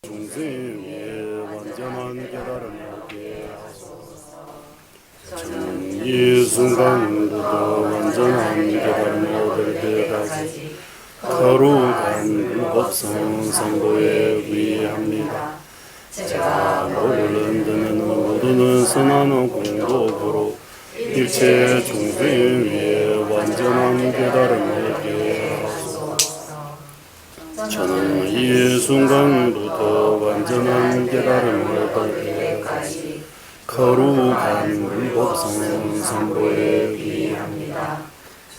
중생 위에 완전한 깨달음을 얻게 하소서. 저는 이 순간부터 완전한 깨달음을 얻을 때까지 거룩한 불법성 상도에 위합니다. 제가 목을 드는 모두는 선한 공덕으로 일체 중생 위에 완전한 깨달음을 얻게 하소서. 저는 이 순간부터 완전한 깨달음을 얻을 때까지 거룩한 불법성 상도에 위합니다.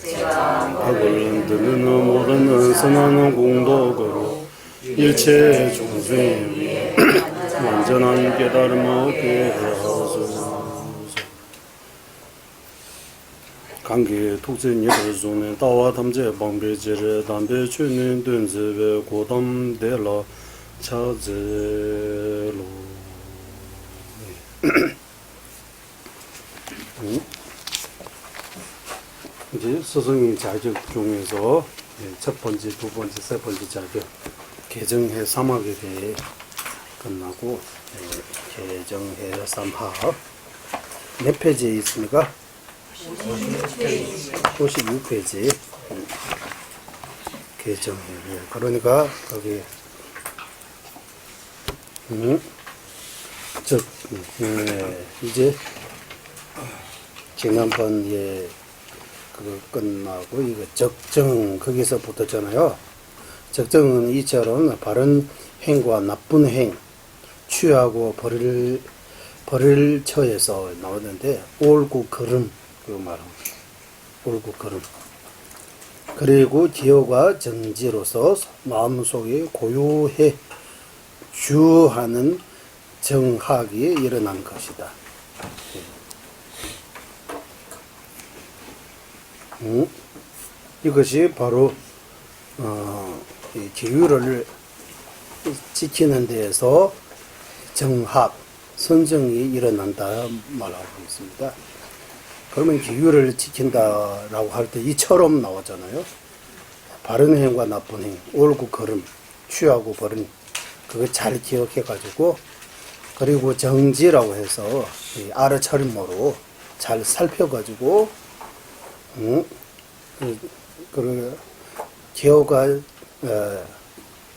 제가 법을 드는 모든 선한 공덕으로 일체 중생 위에 완전한 깨달음을 얻게 하소서. 관계 독진 예를 중에 다와 탐제 방배제를 담배 주는 든지의 고담대라 차제로 이제 스승의 자격 중에서 첫 번째, 두 번째, 세 번째 자격 개정해 3학에 대해 끝나고 개정해 3학 몇 페이지에 있습니까? 56페이지 개정해. 그러니까 거기 즉 이제 지난번에 그거 끝나고 이거 적정 거기서 붙었잖아요. 적정은 이처럼 바른 행과 나쁜 행 취하고 버릴 처에서 나오는데 옳고 그름 그 말합니다. 옳고 그름. 그리고 기호가 정지로서 마음속에 고요해 주하는 정학이 일어난 것이다. 이것이 바로 이 기율을 지키는 데에서 정합, 선정이 일어난다 말하고 있습니다. 그러면 기율을 지킨다라고 할 때 이처럼 나오잖아요. 바른 행과 나쁜 행, 옳고 그름, 취하고 버린 그거 잘 기억해 가지고 그리고 정지라고 해서 알아차림으로 잘 살펴 가지고 그 기호가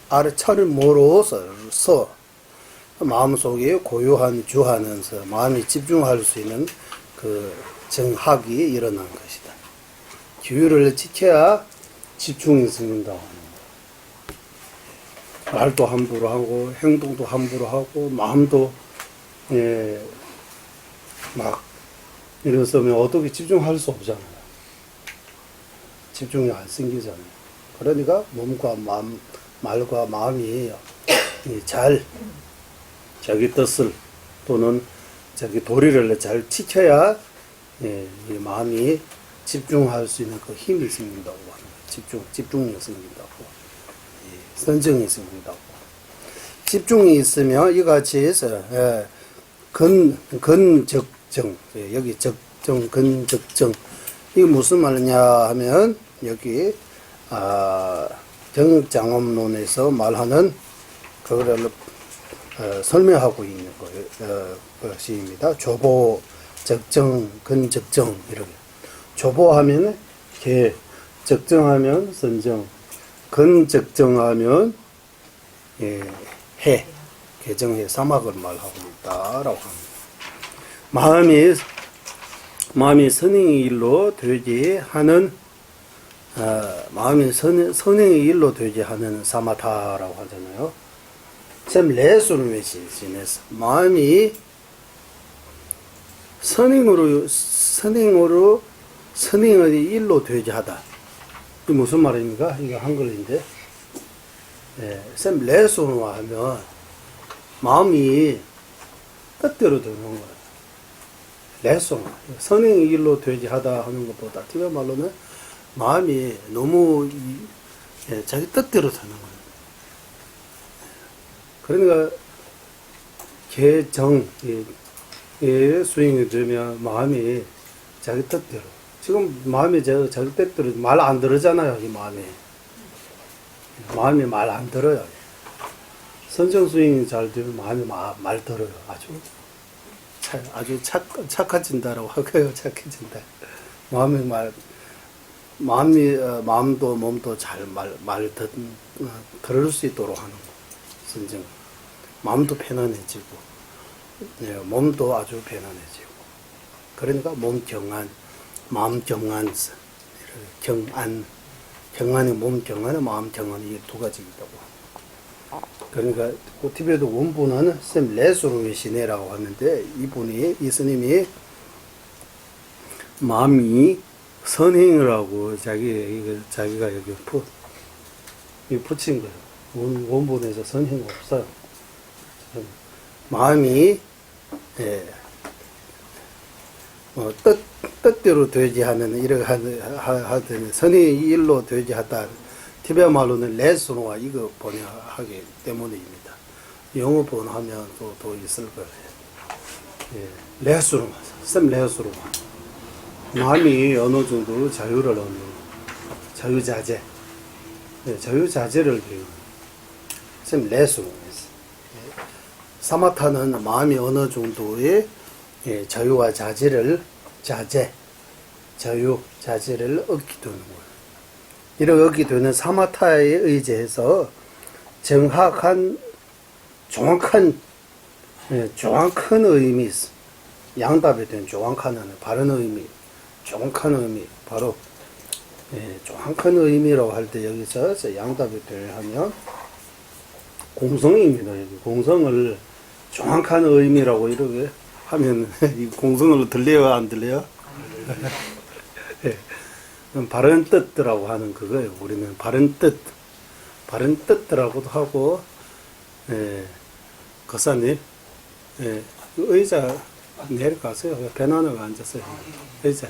알아차림으로서 마음속에 고요한 주하면서 마음이 집중할 수 있는 그 정학이 일어난 것이다. 기율을 지켜야 집중이 생긴다. 말도 함부로 하고 행동도 함부로 하고 마음도 막 이랬으면 어떻게 집중할 수 없잖아요. 집중이 안 생기잖아요. 그러니까 몸과 마음, 말과 마음이 잘 자기 뜻을 또는 자기 도리를 잘 지켜야 이 마음이 집중할 수 있는 그 힘이 생긴다고 합니다. 집중력이 생긴다고. 선정이 생긴다고. 집중이 있으면 이같이 해서 근적정 여기 적정 근적정 이게 무슨 말이냐 하면 여기 정장엄론에서 말하는 그거를 설명하고 있는 것입니다. 조보, 적정, 근적정 이렇게. 조보하면 개, 적정하면 선정, 근적정하면 해, 개정해 사막을 말하고 있다라고 합니다. 마음이 선행의 일로 되게 하는 마음이 선행의 일로 되게 하는 사마타라고 하잖아요. 참 레수를 왜 지내서 마음이 선행의 일로 되게 하다. 이게 무슨 말입니까? 이거 한글인데. 참 레수로 하면 마음이 뜻대로 되는 거예요. 레수 선행의 일로 되게 하다 하는 것보다 틀린 말로는 마음이 너무 자기 뜻대로 되는 거예요. 그러니까 개정 수행이 되면 마음이 자기 뜻대로 지금 마음이 자기 뜻대로 말 안 들으잖아요. 이 마음이 말 안 들어요. 선정 스윙이 잘 되면 마음이 말 들어요. 아주 착해진다라고 할까요? 착해진다. 마음이 마음도 몸도 잘 들을 수 있도록 하는 거. 선정. 마음도 편안해지고, 예, 몸도 아주 편안해지고. 그러니까 몸 경안, 마음 경안, 경안이 몸 경안은 마음 경안이 두 가지 있다고. 그러니까 그 TV에도 원본은 쌤 레스로의 시내라고 하는데 이 스님이 마음이 선행을 하고 자기가 여기 붙인 거예요. 원본에서 선행 없어요. 마음이 뜻대로 되지 하면 이렇게 하더니 선의 일로 되지 하다. 티베트 말로는 레스노와 이거 번역하기 때문입니다. 영어 번역하면 또 있을 거예요. 예, 레스노만, 쌤 레스노만. 마음이 어느 정도 자유를 얻는 자유자재, 예, 자유자재를 배우는 쌤 레스노. 사마타는 마음이 어느 정도의 자유와 자제를 얻게 되는 거예요. 이렇게 얻게 되는 사마타에 의지해서 정확한 의미 있어. 양답에 대한 정확한 바른 의미, 정확한 의미, 바로 정확한 의미라고 할 때 여기서 양답에 대하면 공성입니다. 여기 공성을 정확한 의미라고 이렇게 하면 이 공성으로 들려요, 안 들려요? 예. 바른 뜻이라고 하는 그거예요. 우리는 바른 뜻이라고도 하고, 예, 거사님, 예, 의자 내려가세요. 편안하게 앉았어요. 의자.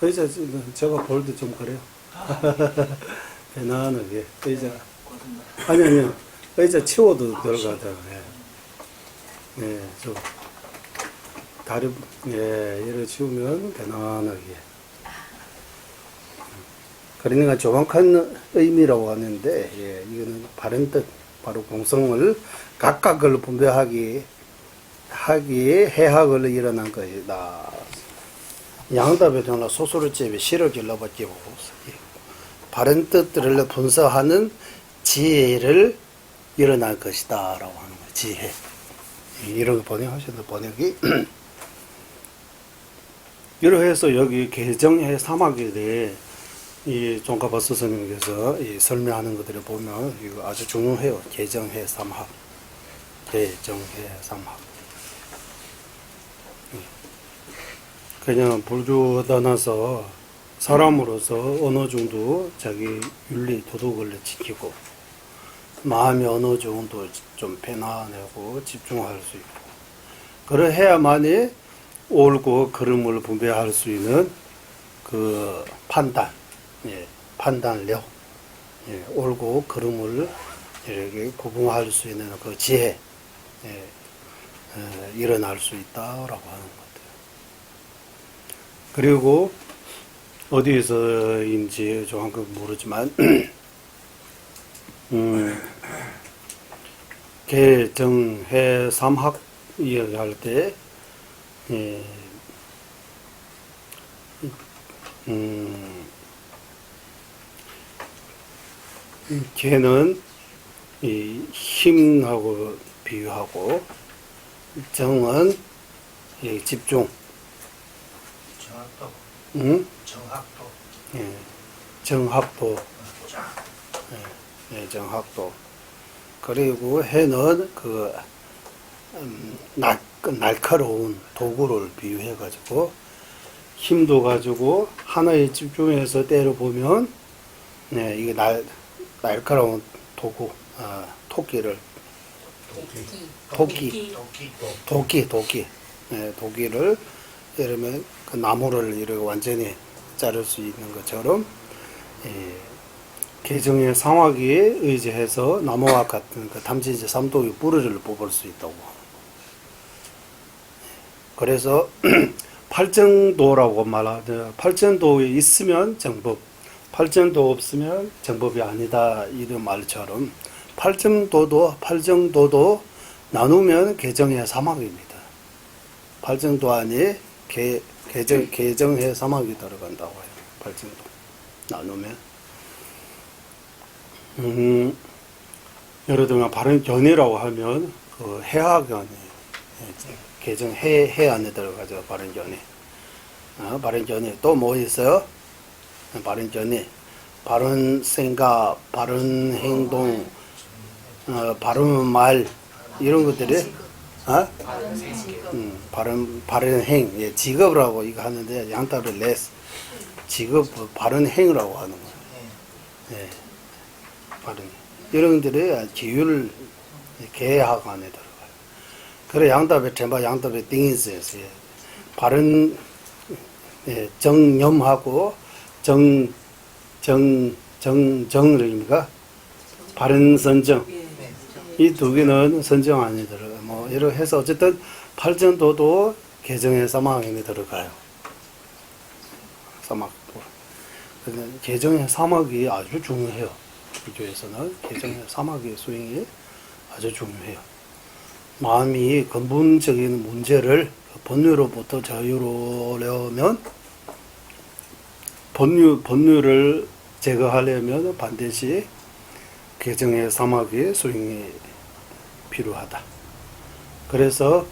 의자 제가 볼 때 좀 그래요. 편안하게 의자. 아니요. 의자 치워도 들어가다. 예, 다리, 이렇게 치우면 편안하게. 그러니까 정확한 의미라고 하는데, 예, 이거는 바른 뜻, 바로 공성을 각각을 분별하기에 해학을 일어난 거이다. 양답에 전화 소설을 째비 시를 길러봤지 보고, 바른 뜻들을 분석하는 지혜를 일어날 것이다 라고 하는 거예요. 지혜. 이렇게 번역하셨는데 번역이 이렇게 해서 여기 개정해 사막에 대해 이 종가바스 스님께서 설명하는 것들을 보면 이거 아주 중요해요. 개정해 삼학. 그냥 불주단해서 사람으로서 어느 정도 자기 윤리 도덕을 지키고 마음이 어느 정도 좀 편안하고 집중할 수 있고 그러해야만이 옳고 그름을 분별할 수 있는 그 판단, 판단력, 옳고 그름을 이렇게 구분할 수 있는 그 지혜, 일어날 수 있다라고 하는 것 같아요. 그리고 어디에서인지 정확히 모르지만 개정해 삼학 이야기할 때 개는 이 힘하고 비유하고 정은 집중. 정학도. 정학도. 정학도. 그리고 해는 날카로운 도구를 비유해가지고 힘도 가지고 하나에 집중해서 때려보면 이게 날카로운 도구, 토끼를 도끼를 이러면 그 나무를 이렇게 완전히 자를 수 있는 것처럼 개정의 상화기에 의지해서 나무와 같은 그 탐진지 삼독의 뿌리를 뽑을 수 있다고. 그래서 팔정도라고 말하죠. 팔정도에 있으면 정법, 팔정도 없으면 정법이 아니다 이런 말처럼 팔정도도 나누면 개정해 사막입니다. 팔정도 안에 개정해 사막이 들어간다고 해요. 팔정도 나누면. 예를 들면 바른 견해라고 하면 그 해학견해, 개정해 안에 들어가죠. 바른 견해. 바른 견해 또 뭐 있어요? 바른 견해, 바른 생각, 바른 행동, 바른 말 이런 것들이 바른 행, 예, 직업이라고 이거 하는데 양답을 레스 직업 바른 행이라고 하는 거예요. 예, 바른 이런 것들이 기율 계학 안에 들어가요. 그래 양답의 전바 양답의 띵이스에요. 바른 예, 정념하고 정입니까? 바른 선정. 이 두 개는 선정 안에 들어가요. 뭐, 이렇게 해서 어쨌든 팔정도도 개정의 사막 안에 들어가요. 사막도. 개정의 사막이 아주 중요해요. 기교에서는 개정의 사막의 수행이 아주 중요해요. 마음이 근본적인 문제를 번뇌로부터 자유로우려면 번뇌를 제거하려면 반드시 개정의 사막의 수행이 필요하다. 그래서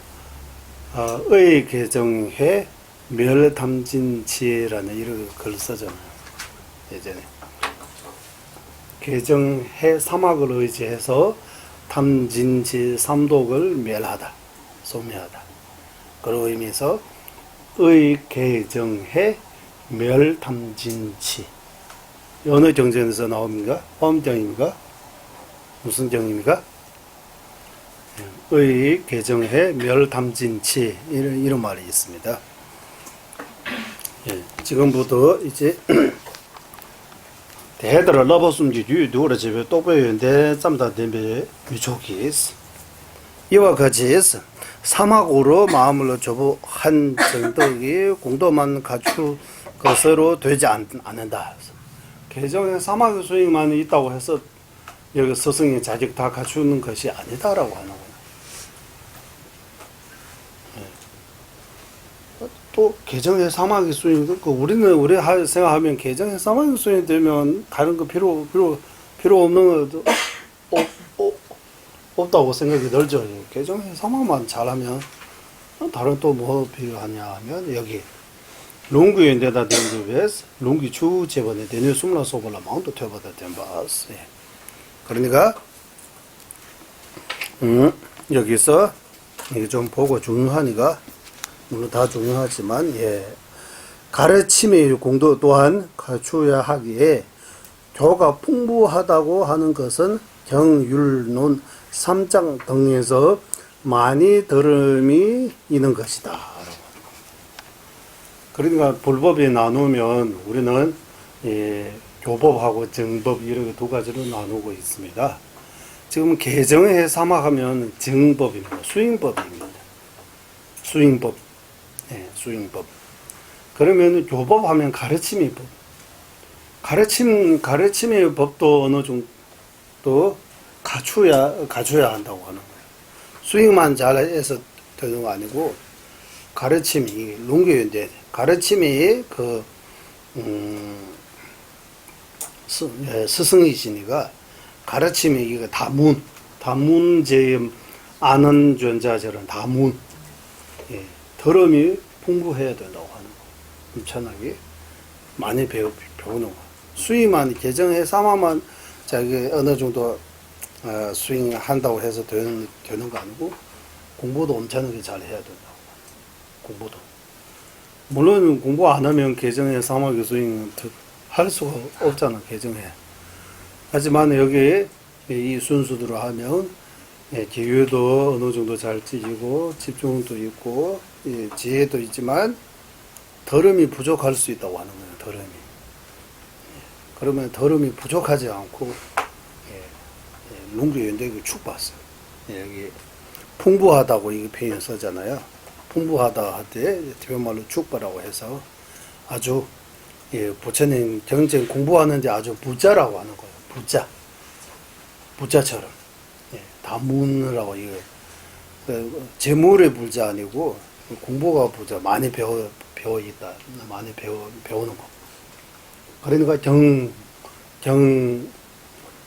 의 개정해 멸탐진치라는 이런 글 쓰잖아요. 예전에 개정해 사막을 의지해서 탐진치 삼독을 멸하다, 소멸하다. 그런 의미에서 의 개정해 멸탐진치 어느 정전에서 나옵니까? 화엄정입니까? 무슨 정입니까? 의 개정해 멸탐진치 이런 말이 있습니다. 예, 지금부터 이제 대들을 러버숨지 유도를 집에 또 배우는데 짬다 되면 위촉이 있어. 이와 같이 사막으로 마음을 접어 한 정덕이 공도만 갖추 것으로 되지 않는다. 개정의 사막의 수행만 있다고 해서 여기 스승의 자격 다 갖추는 것이 아니다라고 하는 거예요. 또 개정의 사막의 수행도 우리 생각하면 개정의 사막의 수행이 되면 다른 거 필요 없는 것도 없다고 생각이 들죠. 개정의 사막만 잘하면 다른 또 뭐 필요하냐 하면 여기 롱구에 내다 된 데서 롱기 주 제번에 되는 숨라 소불라 마음도 퇴보다 된 바스. 그러니까 여기서 이게 좀 보고 중요하니까 물론 다 중요하지만 예. 가르침의 공도 또한 갖추어야 하기에 교가 풍부하다고 하는 것은 경율론 3장 등에서 많이 들음이 있는 것이다. 그러니까 불법에 나누면 우리는 예, 교법하고 정법 이렇게 두 가지로 나누고 있습니다. 지금 개정해 사막하면 정법입니다. 수행법입니다. 수행법. 예, 수행법. 그러면 교법하면 가르침의 법. 가르침의 법도 어느 정도 갖춰야 한다고 하는 거예요. 수행만 잘해서 되는 거 아니고 가르침이 롱교인데 가르침이 스승이시니까 가르침이 이거 다문제임 아는 존자들은 다문 예, 더럼이 풍부해야 된다고 하는 거. 엄청나게 많이 배우는 거. 수행만 개정해 사마만 자기 어느 정도 수행한다고 해서 되는 거 아니고 공부도 엄청나게 잘 해야 된다고. 공부도. 물론 공부 안 하면 개정해 사막의 수행 할 수가 없잖아. 개정해. 하지만 여기 이 순수대로 하면 기회도 어느 정도 잘 찌지고 집중도 있고 지혜도 있지만 더름이 부족할 수 있다고 하는 거예요. 더름이. 그러면 더름이 부족하지 않고 롱교연대가 축 봤어요. 여기 풍부하다고 이 표현 쓰잖아요. 풍부하다 할 때 대변말로 축바라고 해서 아주 부처님 경전 공부하는데 아주 부자라고 하는 거예요. 부자. 부자처럼 다문이라고 이거 재물의 부자 아니고 공부가 부자 많이 배워 있다 많이 배우는 거. 그러니까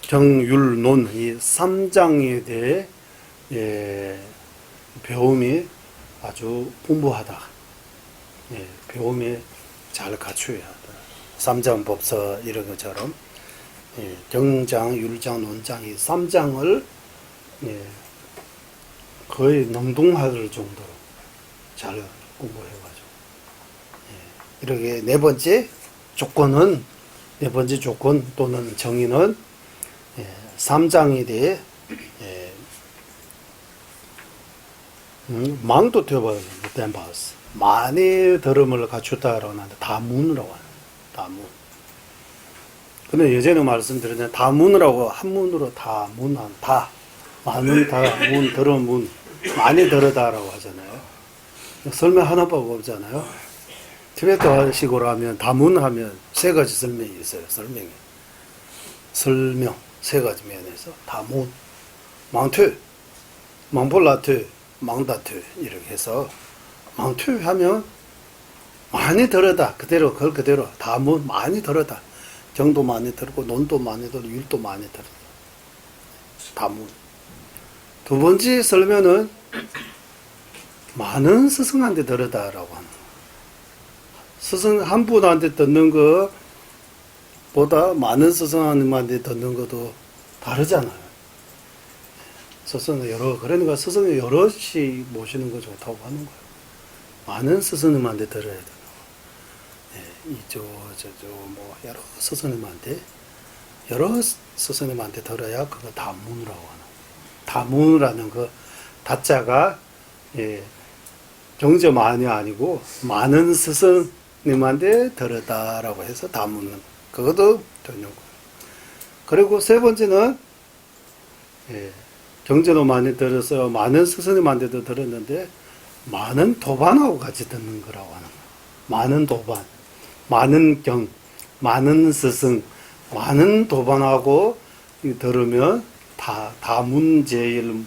정율론 이 삼장에 대해 배움이 아주 풍부하다. 배움이 잘 갖춰야 한다. 삼장법서 이런 것처럼 정장, 율장, 논장 이 삼장을 거의 능동할 정도로 잘 공부해가지고 이렇게 네 번째 조건 또는 정의는 삼장에 대해 망도 되어봐요. 못된 바스 많이 들음을 갖췄다라고 하는데 다문이라고 하는 다문. 근데 예전에 말씀드렸는데 다문이라고 한문으로 다문한 다 많은 다문 들어문 많이 들어다라고 하잖아요. 설명 하나밖에 없잖아요. 티베트식으로 하면 다문하면 세 가지 설명이 있어요. 설명 세 가지 면에서 다문, 망퇴, 망볼라퇴, 망다퇴 이렇게 해서 망퇴 하면 많이 들어다 그대로 그걸 그대로 다문 많이 들어다 정도 많이 들고 논도 많이 들고 율도 많이 들어다 다문. 두 번째 설명은 많은 스승한테 들어다라고 하는 거. 스승 한 분한테 듣는 것보다 많은 스승한테 듣는 것도 다르잖아요. 스승은 그러니까 스승을 여럿이 모시는 거 좋다고 하는 거예요. 많은 스승님한테 들어야 되는 거. 여러 스승님한테 들어야 그거 다문이라고 하는 거예요. 다문이라는 그 다자가 경저만이 아니고 많은 스승님한테 들었다라고 해서 다문은 그것도 되는 거예요. 그리고 세 번째는 경제도 많이 들어서 많은 스승님한테도 들었는데 많은 도반하고 같이 듣는 거라고 하는 거예요. 많은 도반, 많은 경, 많은 스승, 많은 도반하고 들으면 다문제일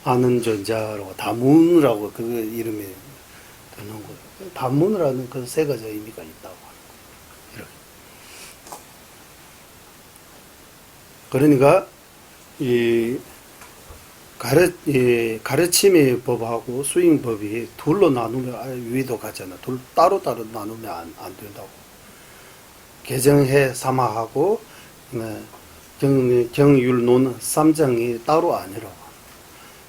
아는 존재라고 다문이라고 그 이름이 되는 거예요. 다문이라는 그 세 가지 의미가 있다고 하는 거예요. 그러니까 이 가르침의 법하고 수행법이 둘로 나누면 위도 같잖아. 둘 따로 나누면 안 된다고. 개정해 사마하고 정율론 삼장이 따로 아니라고.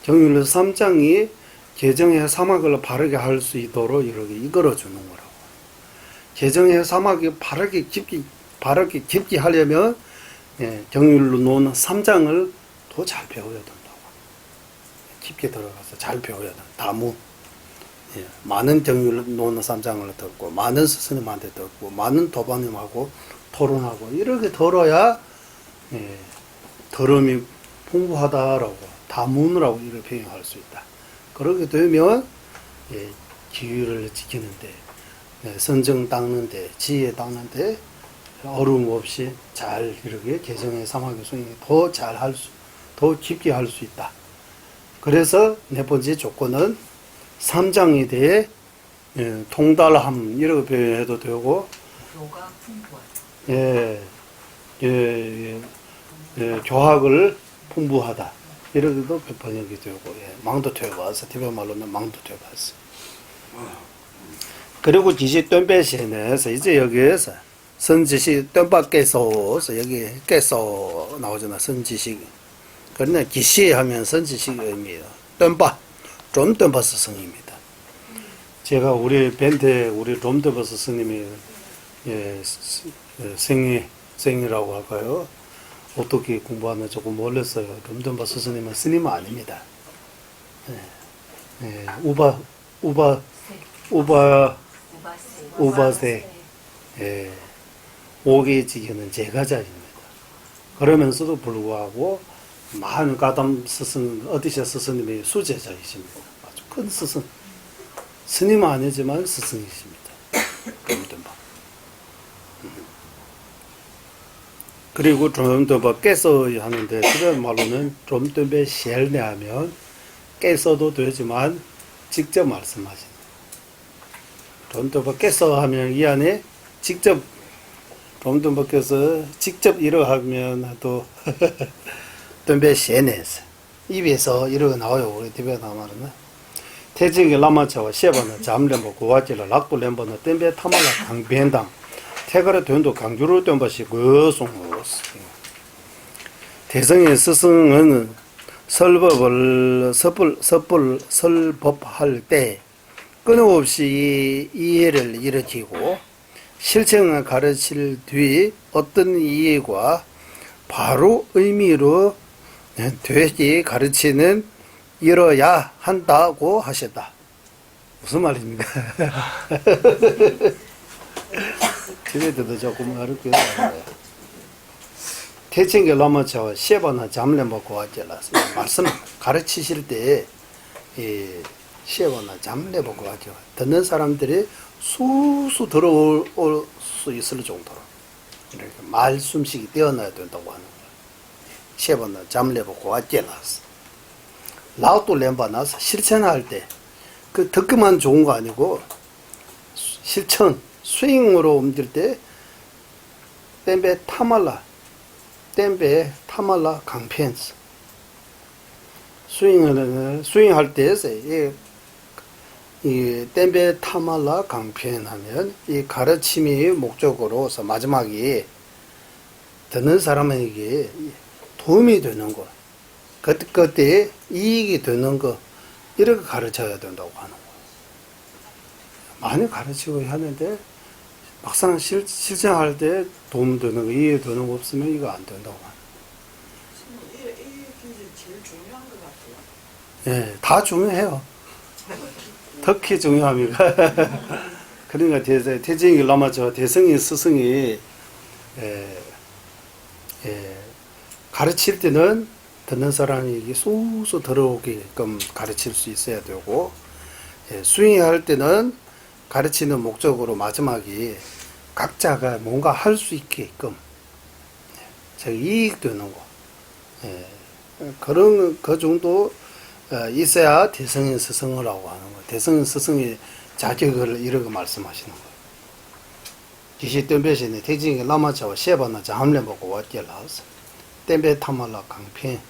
정율론 삼장이 개정해 사막을 바르게 할 수 있도록 이렇게 이끌어 주는 거라고. 개정해 사막이 바르게 깊게 하려면 정율론 삼장을 더 잘 배워야 된다고. 깊게 들어가서 잘 배워야 된다. 다문. 많은 정율론 삼장을 듣고 많은 스승님한테 듣고 많은 도반님하고 토론하고 이렇게 들어야 들음이 풍부하다라고 다문이라고 이렇게 표현할 수 있다. 그렇게 되면 기율을 지키는데 선정 닦는데 지혜 닦는데 어려움 없이 잘 이렇게 개정의 사막의 수행이 더 깊게 할 수 있다. 그래서 네 번째 조건은 삼장에 대해 통달함 이렇게 표현해도 되고 교가 풍부하다. 교학을 풍부하다. 이렇게도 번역이 되고 망도 되어봤어. 티베트 말로는 망도 되어봤어. 그리고 지시 똠배시에서 이제 여기에서 선지시 똠바께서 여기 깨서 나오잖아. 선지식. 그러나 기시 하면 선지식 의미예요. 똠바, 롬똠바스 스님입니다. 제가 우리 벤테 우리 롬똠바스 스님이 생이라고 할까요? 어떻게 공부하나 조금 몰랐어요. 롬똠바스 스님은 스님은 아닙니다. 우바세, 오게지기는 제가자입니다. 그러면서도 불구하고 많은 가담 스승, 어디셔 스승님의 수제자이십니다. 아주 큰 스승. 스님은 아니지만 스승이십니다. 그리고 좀 더 뭐 깨서 하는데 그런 말로는 좀 더 셀내 하면 깨서도 되지만 직접 말씀하시는 좀 더 깨서 하면 이 안에 직접 좀 더 벗겨서 직접 이러하면 또 덤베 셀내서 입에서 이러고 나와요. 우리 집에 나오면은 태징이 라마차와 셰바는 잠렘보 고와질라 락도 렘보는 덤베 타말라 강변당 태가라 된도 강주로 된 것이 그송으로서 대성의 스승은 설법할 때 끊임없이 이해를 일으키고 실천을 가르칠 뒤 어떤 이해가 바로 의미로 되게 가르치는 이뤄야 한다고 하셨다. 무슨 말입니까? 집에도 조금 어렵게 태칭게 라마차와 셰바나 잠렘보고 와젤라스 말씀 가르치실 때 셰바나 잠렘보고 와젤 듣는 사람들이 수수 들어올 수 있을 정도로 이렇게 말씀식이 되어놔야 된다고 하는 거예요. 셰바나 잠렘보고 와젤라스 라우또 렘바나서 실천할 때 그 듣기만 좋은 거 아니고 실천 스윙으로 옮길 때 땜베 타말라 강펜스 스윙할 때 이 땜베 타말라 강펜 하면 이 가르침이 목적으로서 마지막에 듣는 사람에게 도움이 되는 거 그때 이익이 되는 거 이렇게 가르쳐야 된다고 하는 거예요. 많이 가르치고 하는데 막상 실천할 때 도움 되는 거, 이해 되는 거 없으면 이거 안 된다고 하는 이게 제일 중요한 것 같아요. 거예요. 예, 다 중요해요. 특히 중요합니다. 그러니까 태징이 라마저 대성이 스승이 가르칠 때는 듣는 사람이 쏙쏙 들어오게끔 가르칠 수 있어야 되고 스윙할 때는 가르치는 목적으로 마지막에 각자가 뭔가 할 수 있게끔 이익 되는 거 그런 그 정도 있어야 대성인 스승이라고 하는 거예요. 대성인 스승의 자격을 이렇게 말씀하시는 거예요. 지시 덤베시네 태징이 라마차와 셰바나 잠렘보고 왔길라서 덤베 타말라 강펜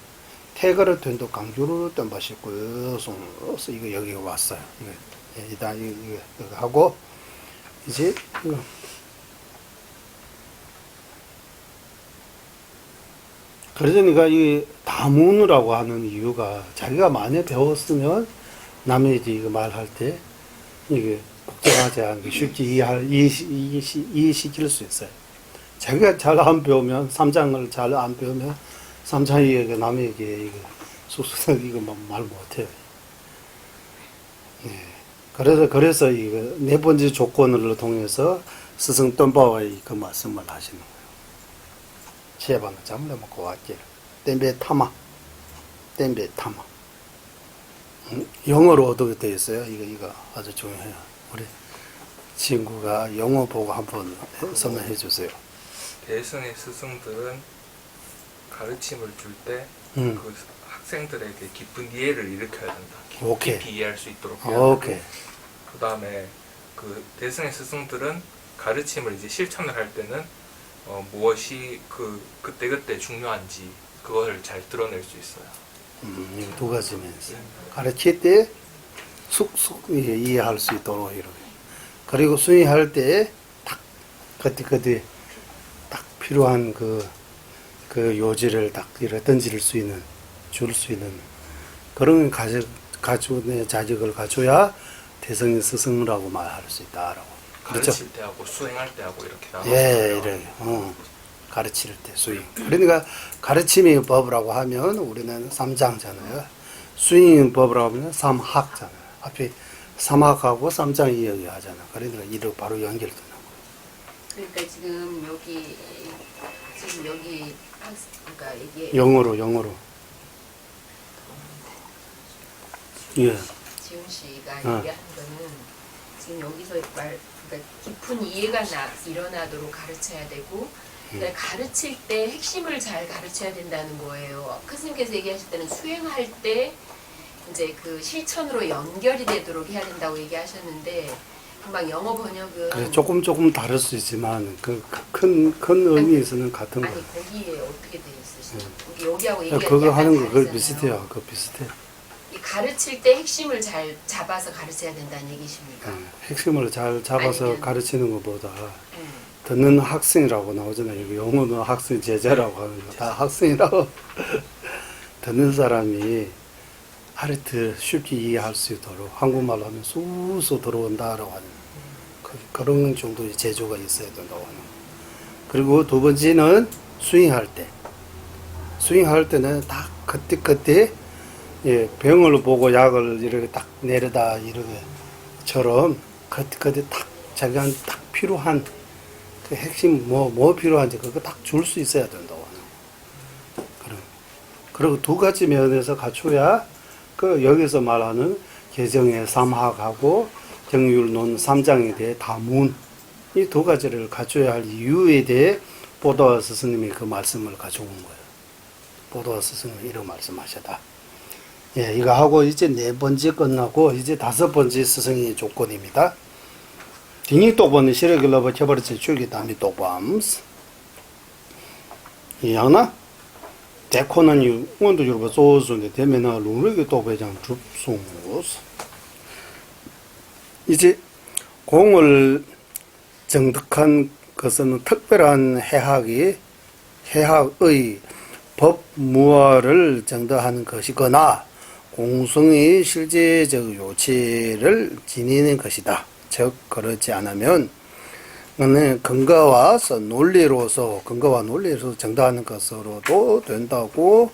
태거를 된도 강주로 덤바시고 그래서 이거 여기 왔어요. 이거 이거 하고 이제 이거 그러니까 이 다문이라고 하는 이유가 자기가 많이 배웠으면 남이 이거 말할 때 이게 복잡하지 않게 쉽게 이해시킬 수 있어요. 자기가 잘 안 배우면 삼장을 잘 안 배우면 삼장이 남에게 이거 쑥쑥 이거 말 못해요. 예. 그래서 이거 네 번째 조건을 통해서 스승 덤바와의 그 말씀을 하시는 거예요. 제발은 잠을먹고 왔길. 땜베 타마. 영어로 어떻게 되어 있어요? 이거 아주 중요해요. 우리 친구가 영어 보고 한번 설명해 주세요. 대성의 스승들은 가르침을 줄 때 그 학생들에게 깊은 이해를 일으켜야 된다. 오케이. 깊이 이해할 수 있도록 해야 오케이. 되고, 그 다음에 그 대성의 스승들은 가르침을 이제 실천을 할 때는 무엇이 그때 중요한지 그걸 잘 드러낼 수 있어요. 이 두 가지면서 가르칠 때 쑥쑥 이해할 수 있도록 이렇게. 그리고 수행할 때 딱 그때 딱 필요한 그 요지를 딱 이렇게 던질 수 있는 줄 수 있는 그런 자격을 가져야 대성의 스승이라고 말할 수 있다라고. 그렇죠? 가르칠 때하고 수행할 때하고 이렇게 나눠서 이렇게 가르칠 때 수행. 그러니까 가르침의 법이라고 하면 우리는 삼장잖아요. 수행의 법이라고 하면 삼학잖아요. 앞에 삼학하고 삼장 이야기하잖아. 그러니까 이로 바로 연결되는 거예요. 그러니까 지금 여기 그러니까 이게 영어로. 예. 지훈 씨가 얘기하는 거는 지금 여기서 그러니까 깊은 이해가 일어나도록 가르쳐야 되고 네, 가르칠 때 핵심을 잘 가르쳐야 된다는 거예요. 스님께서 얘기하실 때는 수행할 때 이제 그 실천으로 연결이 되도록 해야 된다고 얘기하셨는데 금방 영어 번역은 그래, 조금 다를 수 있지만 그 큰 의미에서는 같은 아니 거예요. 거기에 어떻게 돼 있으시죠? 여기하고 이게 그거 약간 하는 거 그거 다르잖아요. 비슷해요. 그거 비슷해. 이 가르칠 때 핵심을 잘 잡아서 가르쳐야 된다는 얘기십니까? 핵심을 잘 잡아서 아니면- 가르치는 것보다 네. 듣는 학생이라고 나오잖아요. 여기 영어는 학생 제자라고 하는 거 다 학생이라고 듣는 사람이 하르트 쉽게 이해할 수 있도록 한국말로 하면 쑥쑥 들어온다라고 하는 그런 정도의 재주가 있어야 된다고 하는 거. 그리고 두 번째는 스윙할 때는 딱 그때 예, 병을 보고 약을 이렇게 딱 내려다 이렇게처럼 그때 딱 자기한테 딱 필요한 그 핵심 뭐 필요한지 그거 딱 줄 수 있어야 된다고 하는 그런. 그리고 두 가지 면에서 갖춰야 그 여기서 말하는 개정의 삼학하고 정율론 3장에 대해 다문 이 두 가지를 갖춰야 할 이유에 대해 보도와 스승님이 그 말씀을 가져온 거예요. 보도와 스승님이 이런 말씀하셨다. 예, 이거 하고 이제 네 번째 끝나고 이제 다섯 번째 스승의 조건입니다. 딩이 똑바는 시력을러버 쳐버렸지 줄기 담이 똑밤스. 이양나 대코는 원도 줄바 조수인데 되면은 룰르기 똑배장 줍송스. 이제 공을 정득한 것은 특별한 해학의 법무화를 정득하는 것이거나 공성의 실제적 요체를 지니는 것이다. 즉 그렇지 않으면 근거와 논리로서 정당하는 것으로도 된다고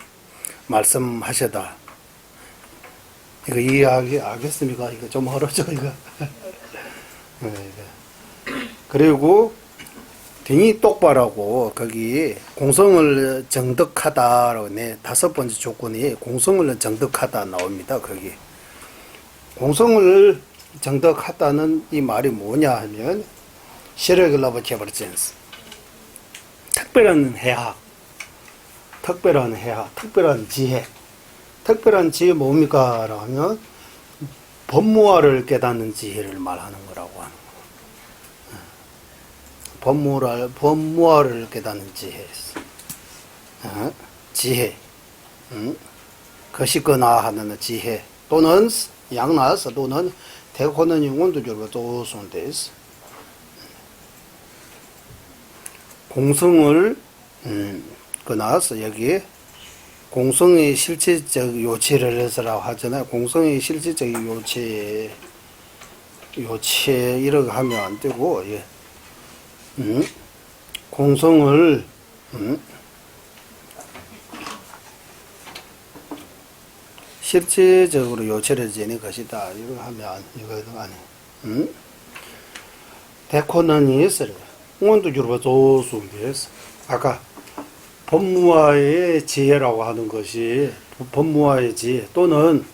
말씀하셨다. 이거 이해하기 알겠습니까? 이거 좀 어렵죠 이거. 그리고 등이 똑바라고 거기 공성을 정득하다라고 다섯 번째 조건이 공성을 정득하다 나옵니다. 거기 공성을 정득하다는 이 말이 뭐냐 하면 시력을라고 해버렸지. 특별한 지혜 뭡니까? 라면 법무화를 깨닫는 지혜를 말하는 거라고 하는 거예요. 법무화를 깨닫는 지혜. 것이거나 하는 지혜 또는 양나서 또는 대코는 원도적으로 도송돼서 공성을 나서 여기에 공성의 실질적 요체를 해서라고 하잖아요. 공성의 실질적 요체 이렇게 하면 안 되고 예. 공성을 실질적으로 요체를 지는 것이다. 이렇게 하면 이거도 안 해. 대코는 있어요. 원도 주로 조수에서 아까 법무화의 지혜라고 하는 것이 법무화의 지혜 또는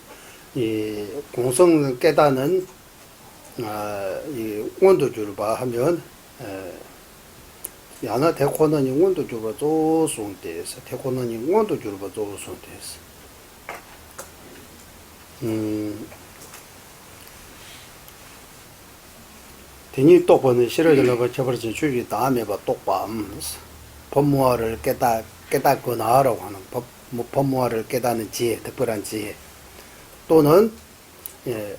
이 공성을 깨닫는 이 원도주를 하면 야나 대코는 원도주가 조수에서 대코는 원도주가 조수에서 등이 똑바는 실어들려고 쳐버려진 주기 다음에 봐 똑밤 법무화를 깨닫거나라고 하는 법무화를 깨닫는 지혜, 특별한 지혜 또는 예,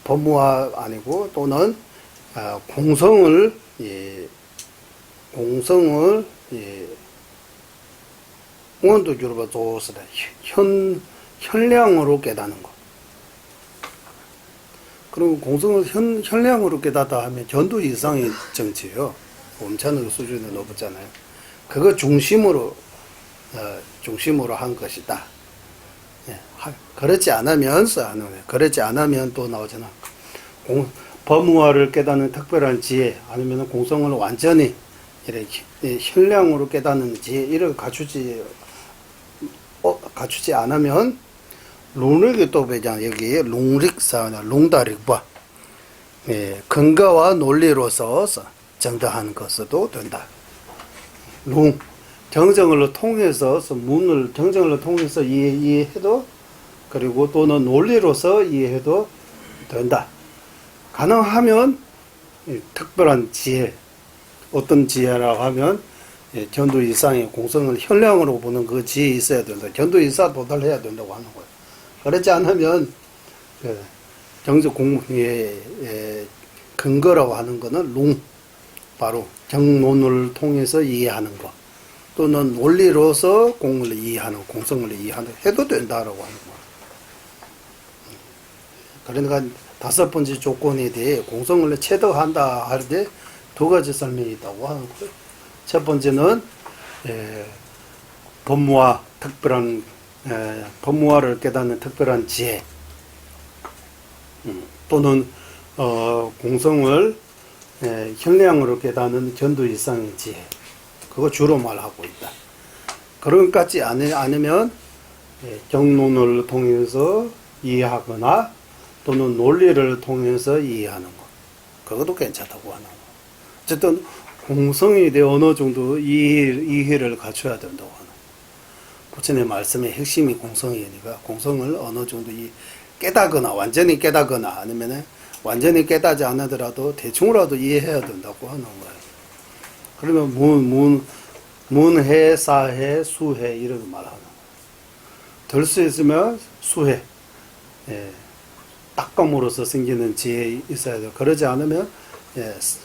법무화 아니고 또는 공성을 원도주로 조스다 현량으로 깨닫는 거. 그리고 공성을 현량으로 깨닫다 하면 전도 이상의 정치예요. 엄청난 수준이 높았잖아요. 그거 중심으로 한 것이다. 예, 그렇지 않으면 또 나오잖아. 법무화를 깨닫는 특별한 지혜, 아니면 공성을 완전히 이렇게 현량으로 깨닫는 지혜, 이렇게 갖추지 않으면 롱릭이 또 배장 여기 롱릭사나 롱다릭바 근거와 논리로서 정당하는 것도 된다. 룽 정정을 통해서 문을 정정을 통해서 이해해도 그리고 또는 논리로서 이해해도 된다. 가능하면 특별한 지혜 어떤 지혜라고 하면 견도 이상의 공성을 현량으로 보는 그 지혜 있어야 된다. 견도 이상 도달해야 된다고 하는 거예요. 그렇지 않으면 정적 공부의 근거라고 하는 거는 룽 바로 정론을 통해서 이해하는 것 또는 논리로서 공을 이해하는 공성을 이해하는 해도 된다라고 하는 거예요. 그러니까 5번째 조건에 대해 공성을 체득한다 할 때 2가지 설명이 있다고 하는 거예요. 첫 번째는 법무화 특별한 법무화를 깨닫는 특별한 지혜 또는 공성을 현량으로 깨닫는 견도 이상의 지혜 그거 주로 말하고 있다. 그런 것 같지 않으면 정론을 통해서 이해하거나 또는 논리를 통해서 이해하는 것 그것도 괜찮다고 하는 거. 어쨌든 공성에 대해 어느 정도 이해를 갖춰야 된다고 하는 부처님의 말씀의 핵심이 공성이니까 공성을 어느 정도 깨닫거나 완전히 깨닫거나 아니면 완전히 깨닫지 않으더라도 대충이라도 이해해야 된다고 하는 거예요. 그러면 문해, 사해, 수해 이렇게 말하는 거예요. 될 수 있으면 수해 닦음으로써 생기는 지혜 있어야 돼요. 그러지 않으면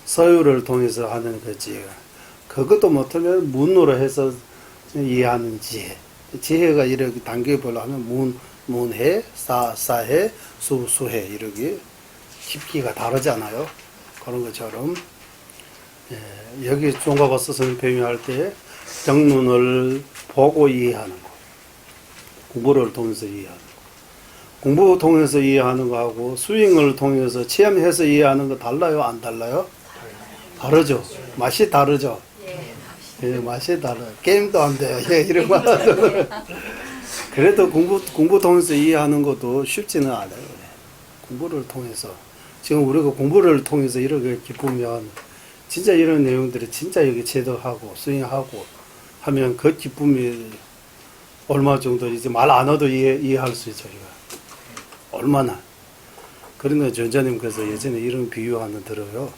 서유를 통해서 하는 그 지혜가 그것도 못하면 문으로 해서 이해하는 지혜 지혜가 이렇게 단계별로 하면 문해, 사해, 수해 이렇게 깊이가 다르잖아요. 그런 것처럼 여기 종가버스 선생님 배우할 때 정론을 보고 이해하는 거 공부를 통해서 이해하는 거 공부 통해서 이해하는 거하고 스윙을 통해서 체험해서 이해하는 거 달라요? 안 달라요? 다르죠. 맛이 다르죠. 맛이 달라요. 게임도 안 돼요. 이런 거 그래도 공부 통해서 이해하는 것도 쉽지는 않아요. 공부를 통해서 지금 우리가 공부를 통해서 이렇게 기쁘면 진짜 이런 내용들이 진짜 여기 제도하고 스윙하고 하면 그 기쁨이 얼마 정도 이제 말 안 해도 이해할 수 있죠. 우리가. 얼마나. 그러니까 전자님께서 예전에 이런 비유 하나 들어요.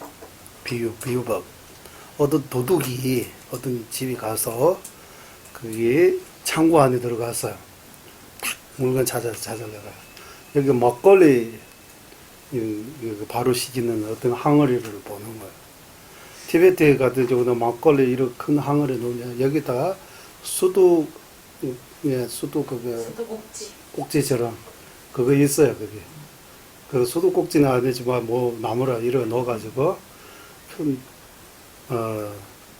비유법. 어떤 도둑이 어떤 집에 가서 그게 창고 안에 들어가서요. 탁 물건 찾으려고. 여기 막걸리 바로 시키는 어떤 항아리를 보는 거예요. 티베트에 같은 경우는 막걸리 이렇게 큰 항아리 놓으면 여기다가 수도 꼭지처럼 그거 있어요. 그게 그 수도 꼭지는 아니지만 뭐 나무라 이렇게 넣어가지고 큰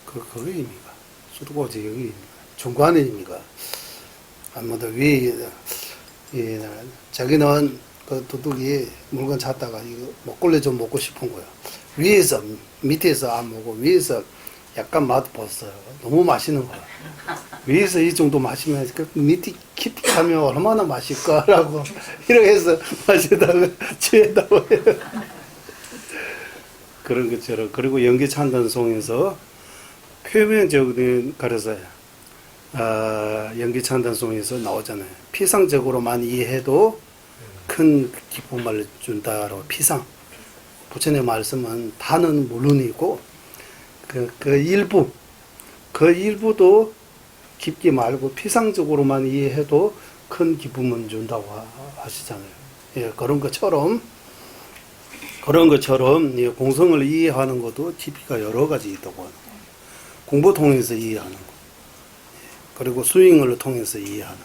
그거입니까? 수도 꼭지 여기입니까? 중간에입니까? 아무도 위에 자기는 그 도둑이 물건 찾다가 이거 막걸리 좀 먹고 싶은 거예요. 위에서 밑에서 안 먹고 위에서 약간 맛 봤어요. 너무 맛있는 거야. 위에서 이 정도 마시면 그 밑에 깊이 가면 얼마나 맛있을까라고 이렇게 해서 마시다가 취했다고 해요. 그런 것처럼. 그리고 연기찬단송에서 표면적인 가르사야. 연기찬단송에서 나오잖아요. 피상적으로만 이해해도 큰 기쁨을 준다라고. 피상. 부처님의 말씀은 다는 물론이고 그 일부도 깊게 말고 피상적으로만 이해해도 큰 기쁨을 준다고 하시잖아요. 예, 그런 것처럼 이 공성을 이해하는 것도 깊이가 여러 가지 있다고 하는 거예요. 공부 통해서 이해하는 거, 그리고 스윙을 통해서 이해하는 거,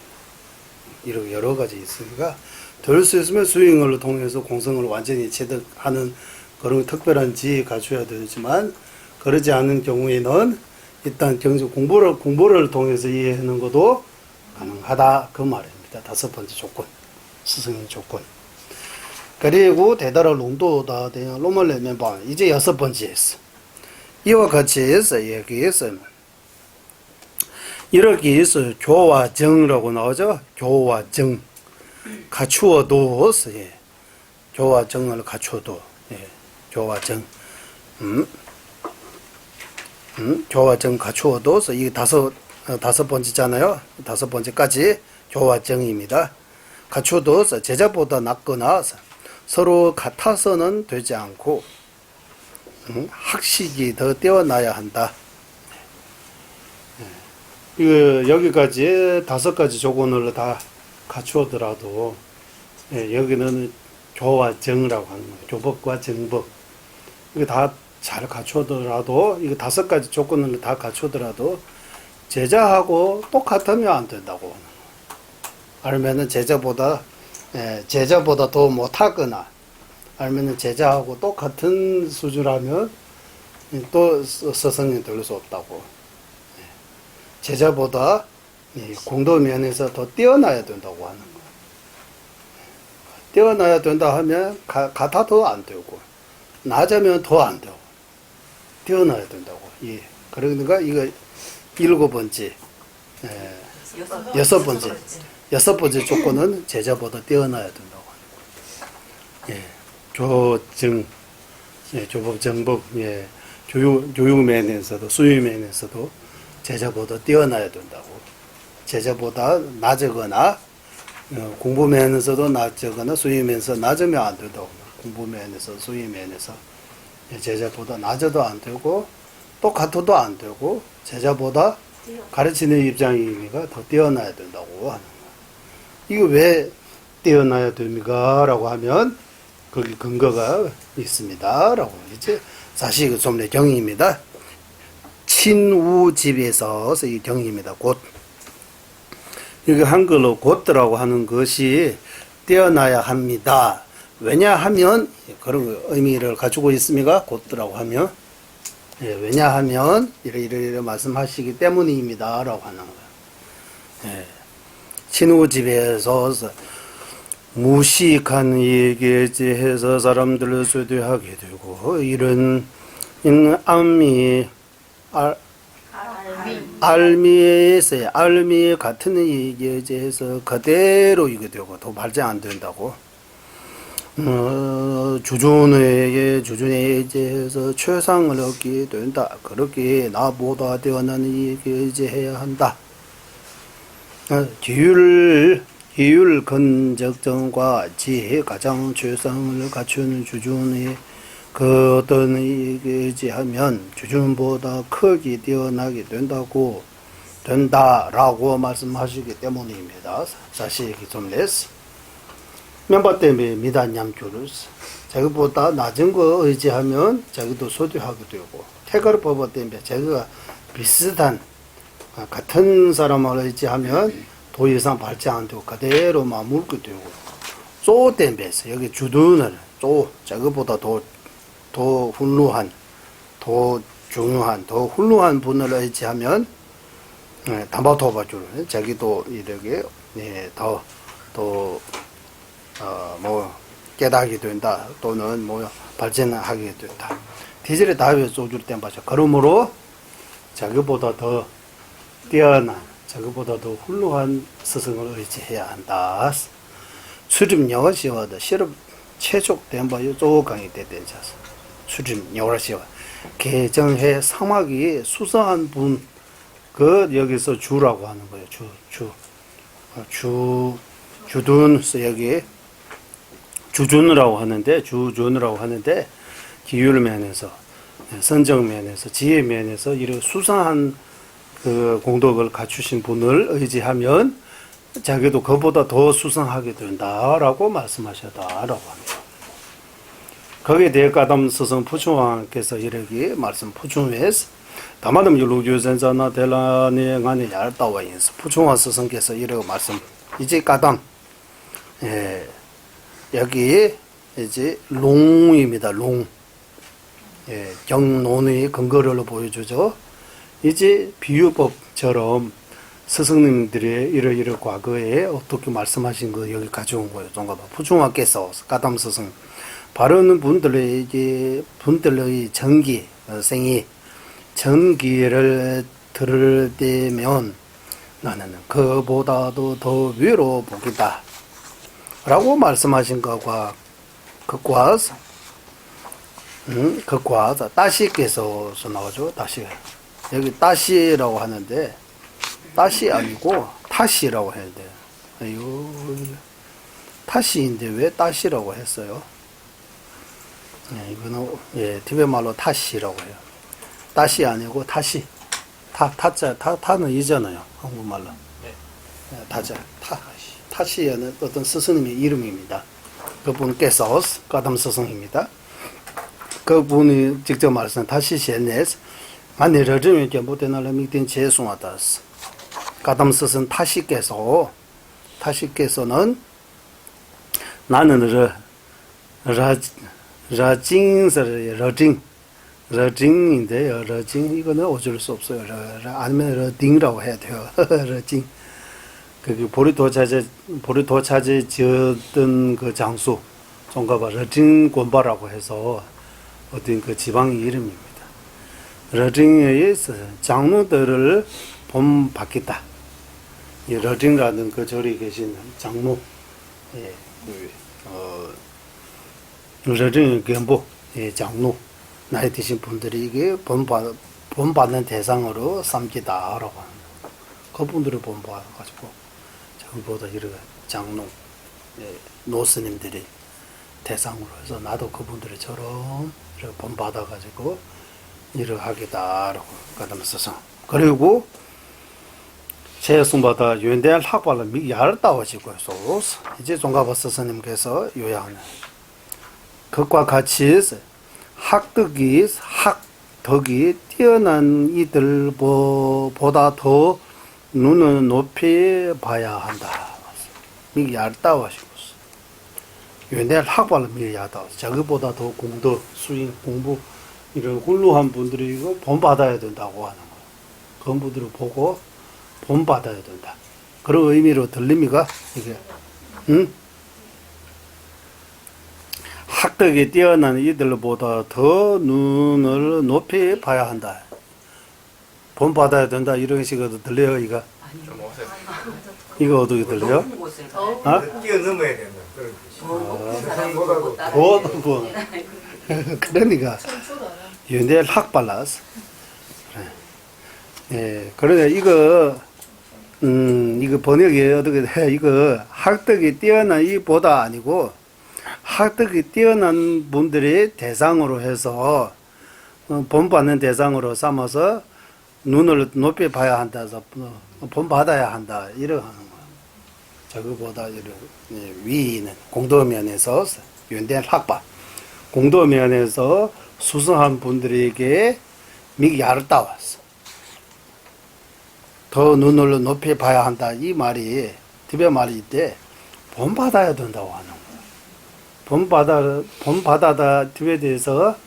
이렇게 여러 가지 있으니까 될 수 있으면 스윙을 통해서 공성을 완전히 체득하는 그런 특별한 지혜 갖춰야 되지만 그러지 않은 경우에는 일단 경적 공부를 통해서 이해하는 것도 가능하다 그 말입니다. 5번째 조건, 스승의 조건. 그리고 대다로 롱도다 대한 로멀레 멤버 이제 6번째였어. 이와 같이 해서 얘기해서 이렇게 해서 교와 정이라고 나오죠. 교와 정 갖추어도 예. 교와 정을 갖추어도 예. 교와 정 교와 정 갖추어도 이게 다섯 번째잖아요. 다섯 번째까지 교와 정입니다. 갖추어도 제자보다 낫거나 서로 같아서는 되지 않고 학식이 더 뛰어나야 한다. 이거 여기까지 다섯 가지 조건을 다 갖추어더라도 여기는 교와 정이라고 하는 거예요. 교법과 정법. 이거 다 잘 갖추어더라도 이거 다섯 가지 조건을 다 갖추어더라도 제자하고 똑같으면 안 된다고. 아니면은 제자보다 더 못하거나 아니면은 제자하고 똑같은 수준이라면 또 스승이 될 수 없다고. 제자보다 공도 면에서 더 뛰어나야 된다고 하는 거예요. 뛰어나야 된다 하면 같아도 안 되고 낮으면 더 안 되고 뛰어나야 된다고. 예. 그러니까 이거 일곱 번째, 여섯 번째 조건은 제자보다 뛰어나야 된다고 하는 거예요. 예. 교정, 교법, 정법, 교육면에서도 수유면에서도 제자보다 뛰어나야 된다고. 제자보다 낮거나 공부면에서도 낮거나 수유면에서 낮으면 안 된다고. 공부면에서 수유면에서 제자보다 낮아도 안 되고 똑같아도 안 되고 제자보다 가르치는 입장의 의미가 더 뛰어나야 된다고 하는 거예요. 이거 왜 뛰어나야 됩니까? 라고 하면 거기 근거가 있습니다. 라고 이제 사실 그 좀내 경입니다. 친우집에서 이 경입니다. 곧 여기 한글로 곧라고 하는 것이 뛰어나야 합니다. 왜냐하면 그런 의미를 가지고 있습니까? 곧라고 하면 왜냐하면 이래 말씀하시기 때문입니다. 라고 하는 거예요. 친우집에서 무식한 얘기해서 사람들을 쇠퇴하게 되고 이런 알미 같은 얘기해서 그대로 이게 되고 더 발전 안 된다고. 주준에 의해서 최상을 얻게 된다. 그렇게 나보다 뛰어난 얘기 해야 한다. 기율 건적정과 지혜 가장 최상을 갖추는 주준에 그 어떤 얘기하면 주준보다 크게 뛰어나게 된다라고 말씀하시기 때문입니다. 사실 좀 냈어. 면바 때문에 미단냠주를 자기보다 낮은 거 의지하면 자기도 소유하게 되고 태가를 뽑아 때문에 자기가 비슷한 같은 사람을 의지하면 더 이상 발전 안 되고 그대로 머물게 되고 조 때문에 여기 주둔을 자기보다 더 훌륭한 더 중요한 더 훌륭한 분을 의지하면 담바토바줄 자기도 이렇게 깨닫게 된다 또는 발전하게 된다. 디젤의 다위에 소주를 땐 바죠. 그러므로 자기보다 더 뛰어난 자기보다 더 훌륭한 스승을 의지해야 한다. 수립 영어시와도 실업 최적된 바요 조강이 되대자서 수립 영어시와 개정해 사막이 수상한 분 그 여기서 주라고 하는 거예요. 주둔 여기 주준이라고 하는데 기율 면에서 선정 면에서 지혜 면에서 이런 수상한 그 공덕을 갖추신 분을 의지하면 자기도 그보다 더 수상하게 된다라고 말씀하셨다라고 합니다. 거기에 대해 까담 스승 푸충왕께서 이렇게 말씀 푸충해서 다마듬 율루주선자나 대란에 간에 얇다와 인스 푸충왕 스승께서 이렇게 말씀 이제 까담 여기 이제 롱입니다. 롱. 경론의 근거를 보여주죠. 이제 비유법처럼 스승님들의 이러이러 과거에 어떻게 말씀하신 거 여기 가져온 거예요. 정말 푸충왕께서 까담 스승 바르는 분들의 전기 생이 전기를 들을 때면 나는 그보다도 더 위로 보겠다. 라고 말씀하신 것과 극과 다시께서 나오죠. 다시 여기 따시라고 하는데 따시 아니고 타시라고 해야 돼요. 아유, 타시인데 왜 따시라고 했어요? 예, 이거는 예, 티베트 말로 타시라고 해요. 따시 아니고 타시. 타는 이잖아요. 한국말로. 네. 예, 타자. 타시는 어떤 스승님의 이름입니다. 그분께서 까담 스승입니다. 그분이 직접 말씀 다시 셴네스 만일 러점이 이렇게 못해나려 믿된 제송하다스 까담 스승 타시께서는 나는 러징인데요. 러징 이거는 어쩔 수 없어요. 아니면 러딩이라고 해야 돼요. 러징 그 보리토차제 지었던 그 장수 종가바 러징 곤바라고 해서 어떤 그 지방의 이름입니다. 러징에 장로들을 본받겠다. 이 러징이라는 그 절에 계신 장로, 예, 러징의 견보, 예, 장로, 나이 드신 분들이 이게 본받는 대상으로 삼기다라고 합니다. 그분들을 본받아가지고 저보다 이런 장로, 예, 노스님들이 대상으로 해서 나도 그분들처럼 이렇게 본받아가지고 일을 하겠다라고 까담스서 그리고 제송받아 유엔대한 학과를 미야를 따와지고 해서 이제 종가바 스님께서 요약하는 그것과 같이 학덕이 뛰어난 이들보다 더 눈을 높이 봐야 한다. 미야를 따와지고 유엔대한 학과를 미야다. 저기보다 더 공덕, 수행, 공부 이런 훌륭한 분들이 이거 본받아야 된다고 하는 거예요. 그런 분들을 보고 본받아야 된다. 그런 의미로 들립니까? 이게, 응? 학덕이 뛰어난 이들보다 더 눈을 높이 봐야 한다. 본받아야 된다. 이런 식으로 들려요, 이거? 좀 어색. 이거 어떻게 들려요? 아? 뛰어넘어야 된다. 그런 뜻이. 더, 뭐. 그러니까. 유엔대 학발라스. 예, 그러니까 이거 번역이 어떻게 돼? 이거 학덕이 뛰어난 이보다 아니고 학덕이 뛰어난 분들이 대상으로 해서 본받는 대상으로 삼아서 눈을 높이 봐야 한다 해서 본받아야 한다 이렇게 하는 거예요. 저거보다 이런 위는 공도면에서 유엔대 학발 공도면에서 수성한 분들에게 미기 야르따왔어. 더 눈을 높이 봐야 한다. 이 말이 티베트 말이 때 본받아야 된다고 하는 거야. 본받아다 티베트에서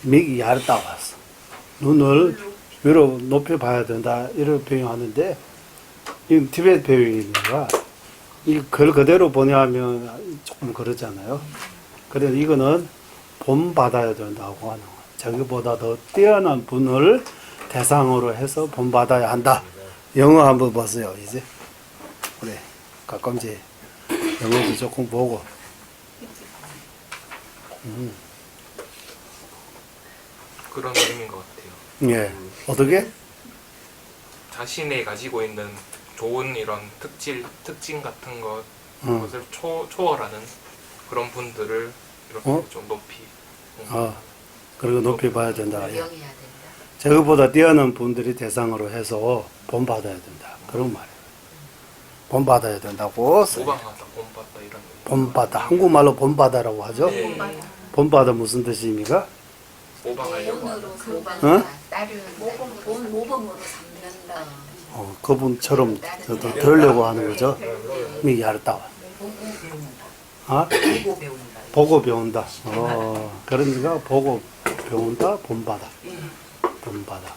미기 야르따왔어. 눈을 위로 높이 봐야 된다. 이렇게 표현하는데 이 티베트 표현이니까 이 글 그대로 번역하면 조금 그렇잖아요. 그래서 이거는 본받아야 된다고 하는 거예요. 자기보다 더 뛰어난 분을 대상으로 해서 본받아야 한다. 영어 한번 보세요, 이제. 그래, 가끔씩 영어도 조금 보고. 그런 의미인 것 같아요. 예, 어떻게? 자신이 가지고 있는 좋은 이런 특징 같은 것을 초월하는 그런 분들을 이렇게 좀 높이. 그리고 높이 봐야 된다. 예. 명해야 된다. 저거보다 뛰어난 분들이 대상으로 해서 본받아야 된다. 그런 말이에요. 본받아야 된다고 써요. 모방하다, 본받다 이런. 본받아. 한국말로 본받아라고 하죠. 네. 본받아 무슨 뜻입니까? 모방하려고 하는. 응? 따르는 모범으로 삼는다. 그분처럼 저도 들으려고 하는 거죠. 미기 야르따와. 보고 배운다. 아? 보고 배운다. 보고 배운다. 그러니까 보고 배운다, 본받아. 본받아.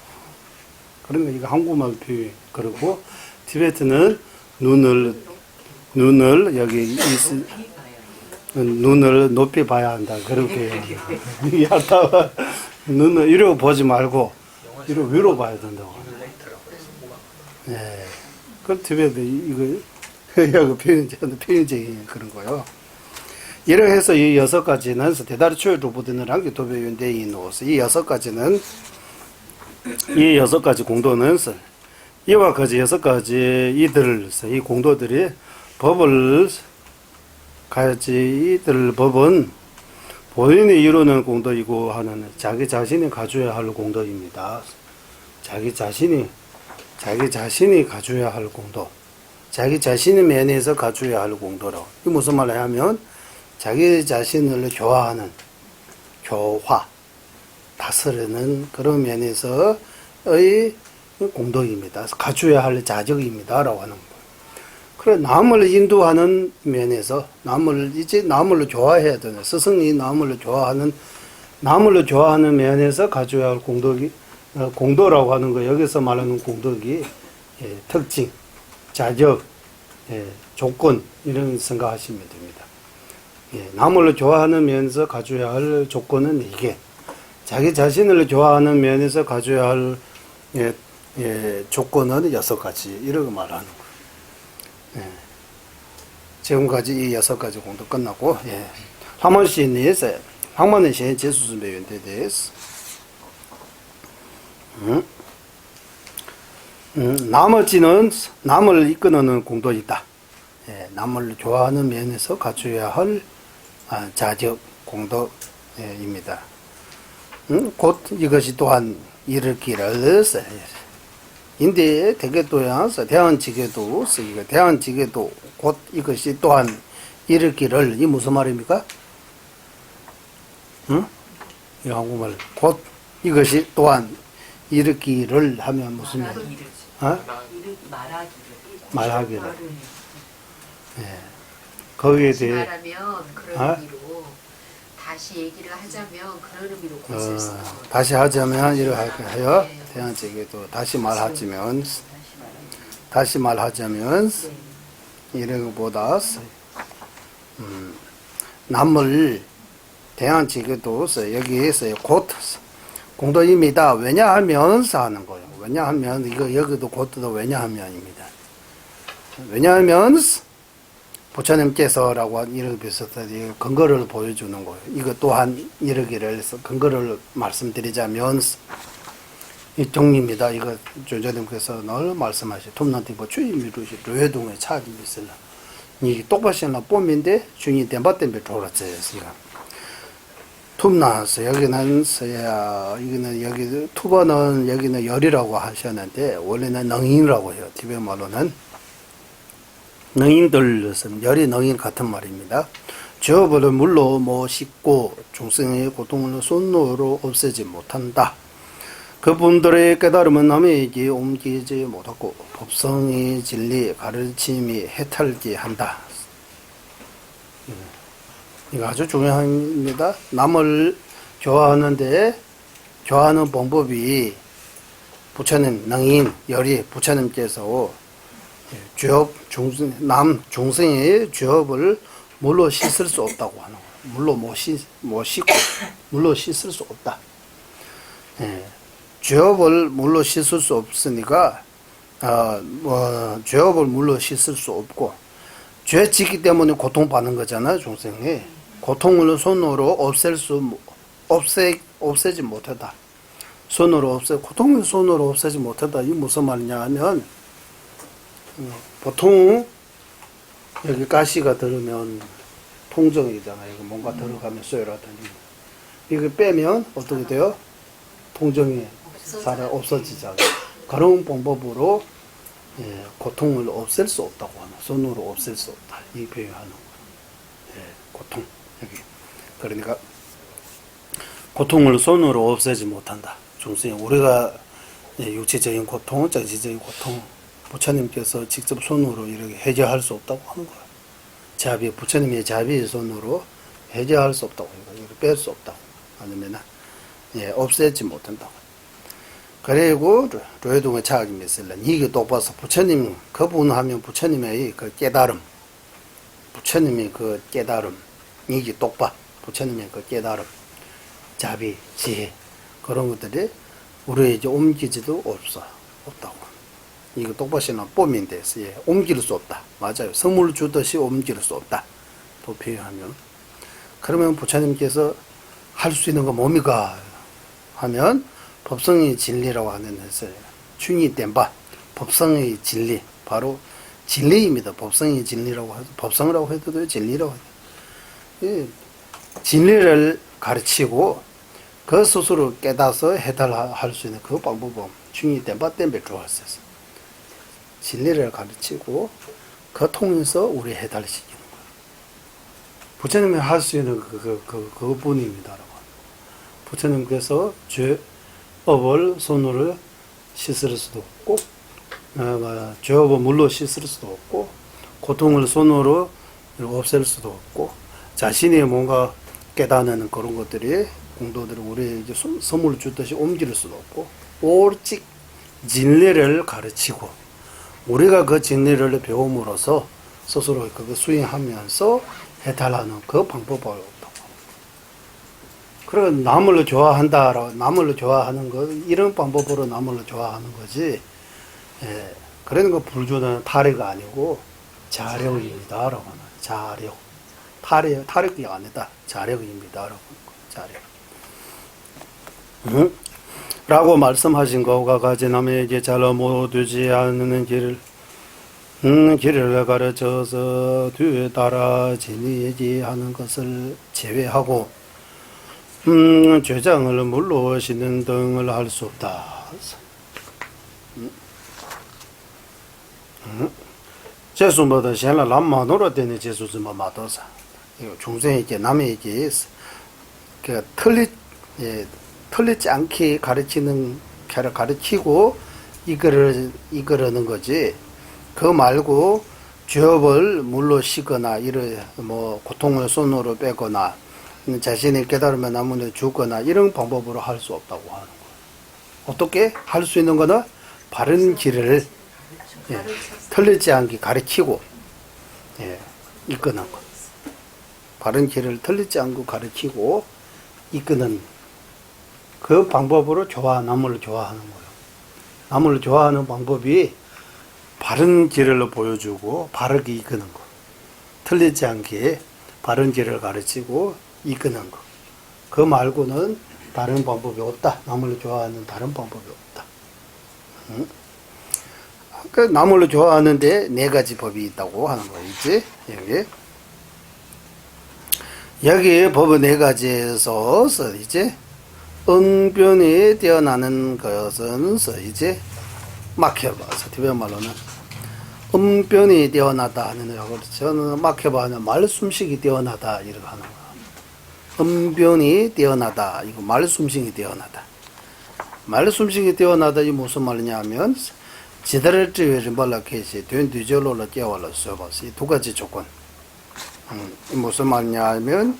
그러니까 이거 한국말 표현. 그리고 티베트는 눈을 여기 눈을 높이 봐야 한다. 그렇게 야르따와. 눈을 이러고 보지 말고 이러고 위로 봐야 된다고. 예. 그 티베트 이거 표현적인 그런 거요. 이렇게 해서 이 6가지는 대다리 초에 도보되는 한기 도배윤대인 노스 이 6가지는 이 6가지 공도는 이와 같이 6가지 이 공도들이 법을 가야지 이들 법은 본인이 이루는 공도이고 하는 자기 자신이 가져야 할 공도입니다. 자기 자신이 가져야 할 공도. 자기 자신의 면에서 가져야 할 공도로. 이 무슨 말을 하면 자기 자신을 교화, 다스리는 그런 면에서의 공덕입니다. 가져야 할 자적입니다라고 하는 거예요. 그래 남을 인도하는 면에서 남을 좋아해야 되는 스승이 남을 좋아하는 면에서 가져야 할 공덕라고 하는 거 여기서 말하는 공덕이 특징, 자적, 조건 이런 생각하시면 됩니다. 남을 좋아하는 면에서 가져야 할 조건은 이게 자기 자신을 좋아하는 면에서 가져야 할 조건은 6가지 이렇게 말하는 거예요. 지금까지 이 6가지 공도 끝났고, 他们写的是방문의 시에 제수 준비에 대해서 나머지는 남을 이끄는 공도 있다. 남을 좋아하는 면에서 갖춰야 할 자적 공덕입니다. 곧 이것이 또한 이르기를 인데 대개도양서 대한지계도 이거 대한지계도 곧 이것이 또한 이르기를 이 무슨 말입니까? 이 한국말 곧 이것이 또한 이르기를 하면 무슨 말? 말하기를. 거기에 다시 대해 말하면 그런 의미로 다시 얘기를 하자면 그런 의미로 곧쓸 수 있는 거예요. 다시 하자면 이렇게 하여 대한적에도 다시 말하자면 이런 것보다 남을 대한적에도 여기에서 곧 공도입니다. 왜냐하면서 하는 거예요. 왜냐하면 이거 여기도 곧도 왜냐하면입니다. 왜냐하면 부처님께서라고 이렇게 비슷하게 근거를 보여주는 거예요. 이거 또한 이러기를 해서 근거를 말씀드리자면 이 종입니다. 이거 조조님께서 늘 말씀하시. 톰난티보 주임이루시 류해동의 차기 있을라. 이 똑바시나 뽐인데 중이 덴바 덴베 돌았어요. 이거 톰나서 여기는 서야 이거는 여기 투번은 여기는 열이라고 하셨는데 원래는 능인이라고 해요. 티베 말로는. 능인들은 열이 능인 같은 말입니다. 저버를 물로 못 씻고 중생의 고통을 손으로 없애지 못한다. 그분들의 깨달음은 남에게 옮기지 못하고 법성의 진리 가르침이 해탈게 한다. 이거 아주 중요합니다. 남을 좋아하는데 좋아하는 방법이 부처님 능인 열이 부처님께서 죄업 중생의 죄업을 물로 씻을 수 없다고 하는 거예요. 물로 못 씻고 물로 씻을 수 없다. 죄업을 물로 씻을 수 없으니까 죄업을 물로 씻을 수 없고 죄 짓기 때문에 고통받는 거잖아요. 중생이 고통을 손으로 없애지 못하다. 고통을 손으로 없애지 못하다. 이게 무슨 말이냐 하면 보통 여기 가시가 들으면 통정이잖아요. 이거 뭔가 들어가면 쏘여라더니 이거 빼면 어떻게 돼요? 통정이 없어지잖아요. 그런 방법으로 고통을 없앨 수 없다고 하는 손으로 없앨 수 없다. 이 표현하는 거예요. 고통 여기 그러니까 고통을 손으로 없애지 못한다. 중생 우리가 육체적인 고통, 정신적인 고통 부처님께서 직접 손으로 이렇게 해결할 수 없다고 하는 거예요. 부처님의 자비의 손으로 해결할 수 없다고 해요. 뺄 수 없다고. 아니면 없애지 못한다고. 그리고 류해동의 차악이 있을래. 이게 또 봐서 부처님 그분하면 부처님의 그 깨달음, 부처님의 그 깨달음, 이게 똑바 부처님의 그 깨달음, 자비, 지혜 그런 것들이 우리에게 옮기지도 없다고. 이거 똑바시나 뽐인데 옮길 수 없다. 맞아요. 선물 주듯이 옮길 수 없다. 또 표현하면 그러면 부처님께서 할 수 있는 거 뭡니까? 하면 법성의 진리라고 하는 것을 충이 땜바 법성의 진리 바로 진리입니다. 법성의 진리라고 해도 법성이라고 해도 돼요. 진리라고 해도 돼요. 진리를 가르치고 그 스스로 깨닫서 해달할 수 있는 그 방법은 충이 땜바 땜베 주었어요. 진리를 가르치고 그 통해서 우리 해달시키는 거예요. 부처님이 할 수 있는 그분입니다. 부처님께서 죄업을 손으로 씻을 수도 없고, 죄업을 물로 씻을 수도 없고, 고통을 손으로 없앨 수도 없고, 자신이 뭔가 깨닫는 그런 것들이 공도들을 우리에게 선물을 주듯이 옮길 수도 없고, 오직 진리를 가르치고, 우리가 그 진리를 배움으로써 스스로 그거 수행하면서 해탈하는 그 방법을 없다고. 그리고 남을 좋아한다라고, 남을 좋아하는 거, 이런 방법으로 남을 좋아하는 거지, 예, 그런 거 불주는 탈의가 아니고 자력입니다라고 하는 자력. 탈의가 아니다. 자력입니다라고 하는 거, 자력. 라고 말씀하신 거가 가지 남에게 잘 못되지 않는 길을 가르쳐서 뒤에 따라 진리에게 하는 것을 제외하고 죄장을 물로 씻는 등을 할 수 없다. 재수보다 신라 람마노라 되는 재수지만 마도사. 이거 중생에게 남에게 그 틀리지 않게 가르치고 이끌어는 거지. 그 말고 죄업을 물로 씻거나 이런 뭐 고통을 손으로 빼거나 자신이 깨달으면 나무에 죽거나 이런 방법으로 할 수 없다고 하는 거예요. 어떻게 할 수 있는 거는 바른 길을 틀리지 않게 가르치고 이끄는 거. 바른 길을 틀리지 않고 가르치고 이끄는 그 방법으로 남을 좋아하는 거예요. 남을 좋아하는 방법이 바른 길을 보여주고 바르게 이끄는 거. 틀리지 않게 바른 길을 가르치고 이끄는 거. 그 말고는 다른 방법이 없다. 남을 좋아하는 다른 방법이 없다. 그 남을 좋아하는데 네 가지 법이 있다고 하는 거있지. 여기 법의 네 가지에서 이제 응변이 뛰어나는 것은 이제 막혀봐서 티베트 말로는 응변이 뛰어나다 하는 거고 저는 막혀봐는 말숨식이 뛰어나다 이렇게 하는 거. 응변이 뛰어나다 이거 말숨식이 뛰어나다. 말숨식이 뛰어나다 이 무슨 말이냐면 지대를 찌위를 말라케시 된 뒤절로를 깨워라 써봐서 이 두 가지 조건. 이 무슨 말이냐면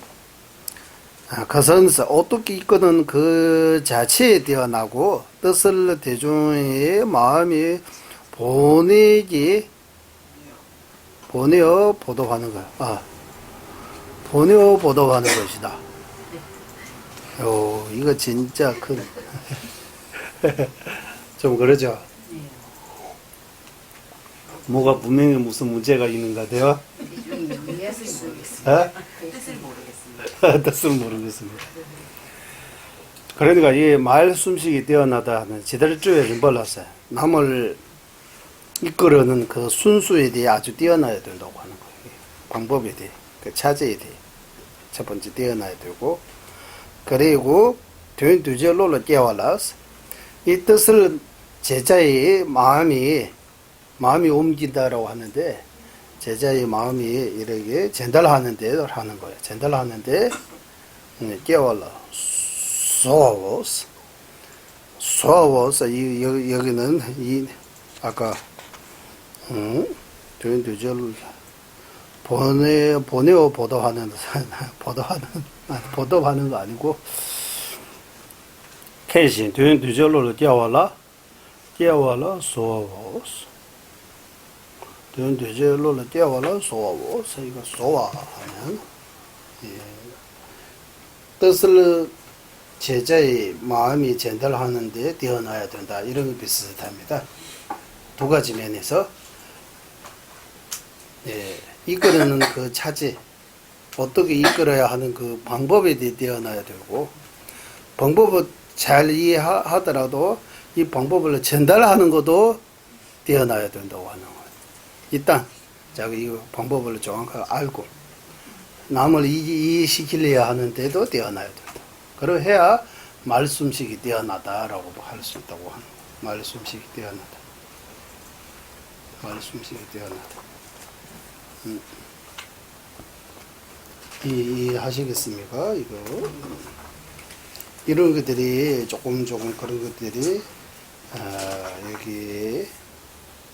그것은 어떻게 이끄는 그 자체에 뛰어나고 뜻을 대중의 마음이 보내어 보도하는 거야. 보내어 보도하는 것이다. 이거 진짜 큰 좀 그러죠. 뭐가 분명히 무슨 문제가 있는 것 같아요. 뜻을 모르겠습니다. 뜻을 모르겠습니다. 그러니까 이 말숨식이 뛰어나다 하는 지들주의를 몰랐어요. 남을 이끌어는 그 순수에 대해 아주 뛰어나야 된다고 하는 거예요. 방법에 대해, 그 차제에 대해 첫 번째 뛰어나야 되고, 그리고 뒤절로를 깨워라서 이 뜻을 제자의 마음이 옮긴다라고 하는데 제자의 마음이 이렇게 전달하는데 하는 거예요. 전달하는데 깨워라 소워서 여기는 이 아까 뒤절 보내어 보도하는 거 아니고 캐신 뒤절로를 깨워라 소워서 뒤절로를 깨워라 소워서 이거 소화하면 뜻을 제자의 마음이 전달하는데 뛰어나야 된다. 이런 거 비슷합니다. 두 가지 면에서 이끌어는 그 차지 어떻게 이끌어야 하는 그 방법에 대해 뛰어나야 되고 방법은 잘 이해하더라도 이 방법을 전달하는 것도 뛰어나야 된다고 하는 거예요. 일단 자기 이 방법을 정확하게 알고 남을 이해시키려야 하는데도 뛰어나야 된다. 그래야 말씀식이 뛰어나다라고 할 수 있다고 하는 거예요. 말씀식이 뛰어나다. 말씀식이 뛰어나다. 이해하시겠습니까? 이거 이런 것들이 조금 그런 것들이 여기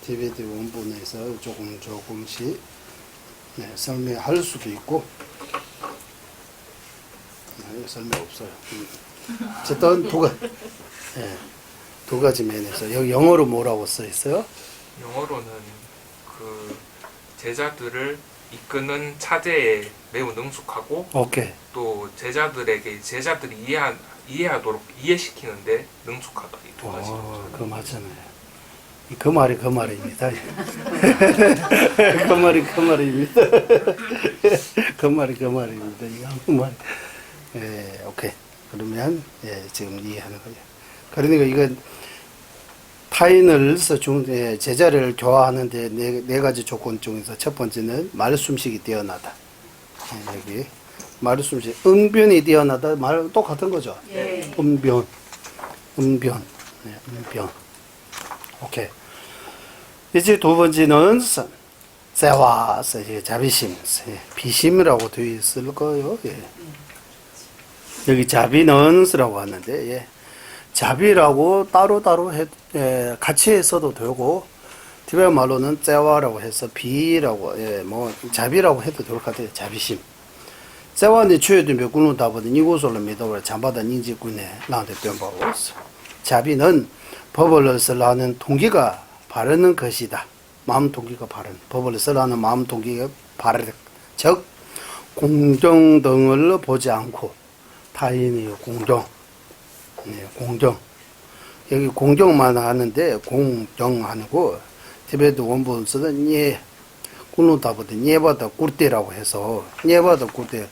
티베트 원본에서 조금씩 설명할 수도 있고 설명 없어요. 어쨌든 두 가지 면에서 여기 영어로 뭐라고 써 있어요? 영어로는 그 제자들을 이끄는 차제에 매우 능숙하고 오케이. 또 제자들에게 제자들이 이해하도록 이해시키는데 능숙하다. 이 두 가지. 그 맞잖아요. 그 말이 그 말입니다. 그 말이 그 말입니다. 그 말이 그 말입니다. 이거 그 말. 오케이. 그러면 지금 이해하는 거예요. 그러니까 이건 타인을 제자를 교화하는데 네 가지 조건 중에서 첫 번째는 말숨식이 뛰어나다. 여기 말숨식, 응변이 뛰어나다. 말 똑같은 거죠. 예. 응변. 응변. 오케이. 이제 두 번째는 세화, 자비심, 비심이라고 되어 있을 거예요. 여기 자비는스라고 하는데, 자비라고 따로따로 같이 했어도 되고, 티베트 말로는 세화라고 해서 비라고, 자비라고 해도 될 것 같아요. 자비심. 세화는 추에도 몇 군로 다보든 이곳으로 믿어버려 잠바다 인지군에 나한테 변바고 있어. 자비는 법을 쓰라는 동기가 바르는 것이다. 마음 동기가 바른. 법을 쓰라는 마음 동기가 바르다. 즉 공정 등을 보지 않고 타인의 공정. 공정. 여기 공정만 하는데 공정 아니고 티베트 원본서는 꿀노다보다 예바다 꿀대라고 해서 예바다 꿀대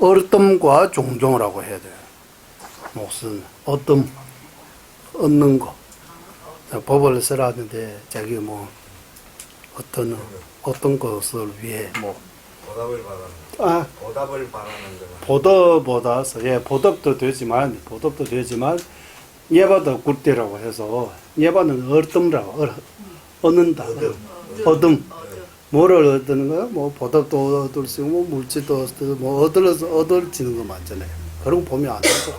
얼뜸과 종종이라고 해야 돼요. 무슨 어뜸 얻는 거. 법을 쓰라는데 자기 뭐 어떤 것을 위해 보답을 바라는 보답을 바라는 거는 보답도 되지만 예바다 굴대라고 해서 예바는 얼뜸이라고 얻는다. 얻음. 뭐를 얻는 거야? 뭐 보답도 얻을 수 있고 물질도 얻을 뭐 얻을지는 거 맞잖아요. 그런 거 보면 안 되고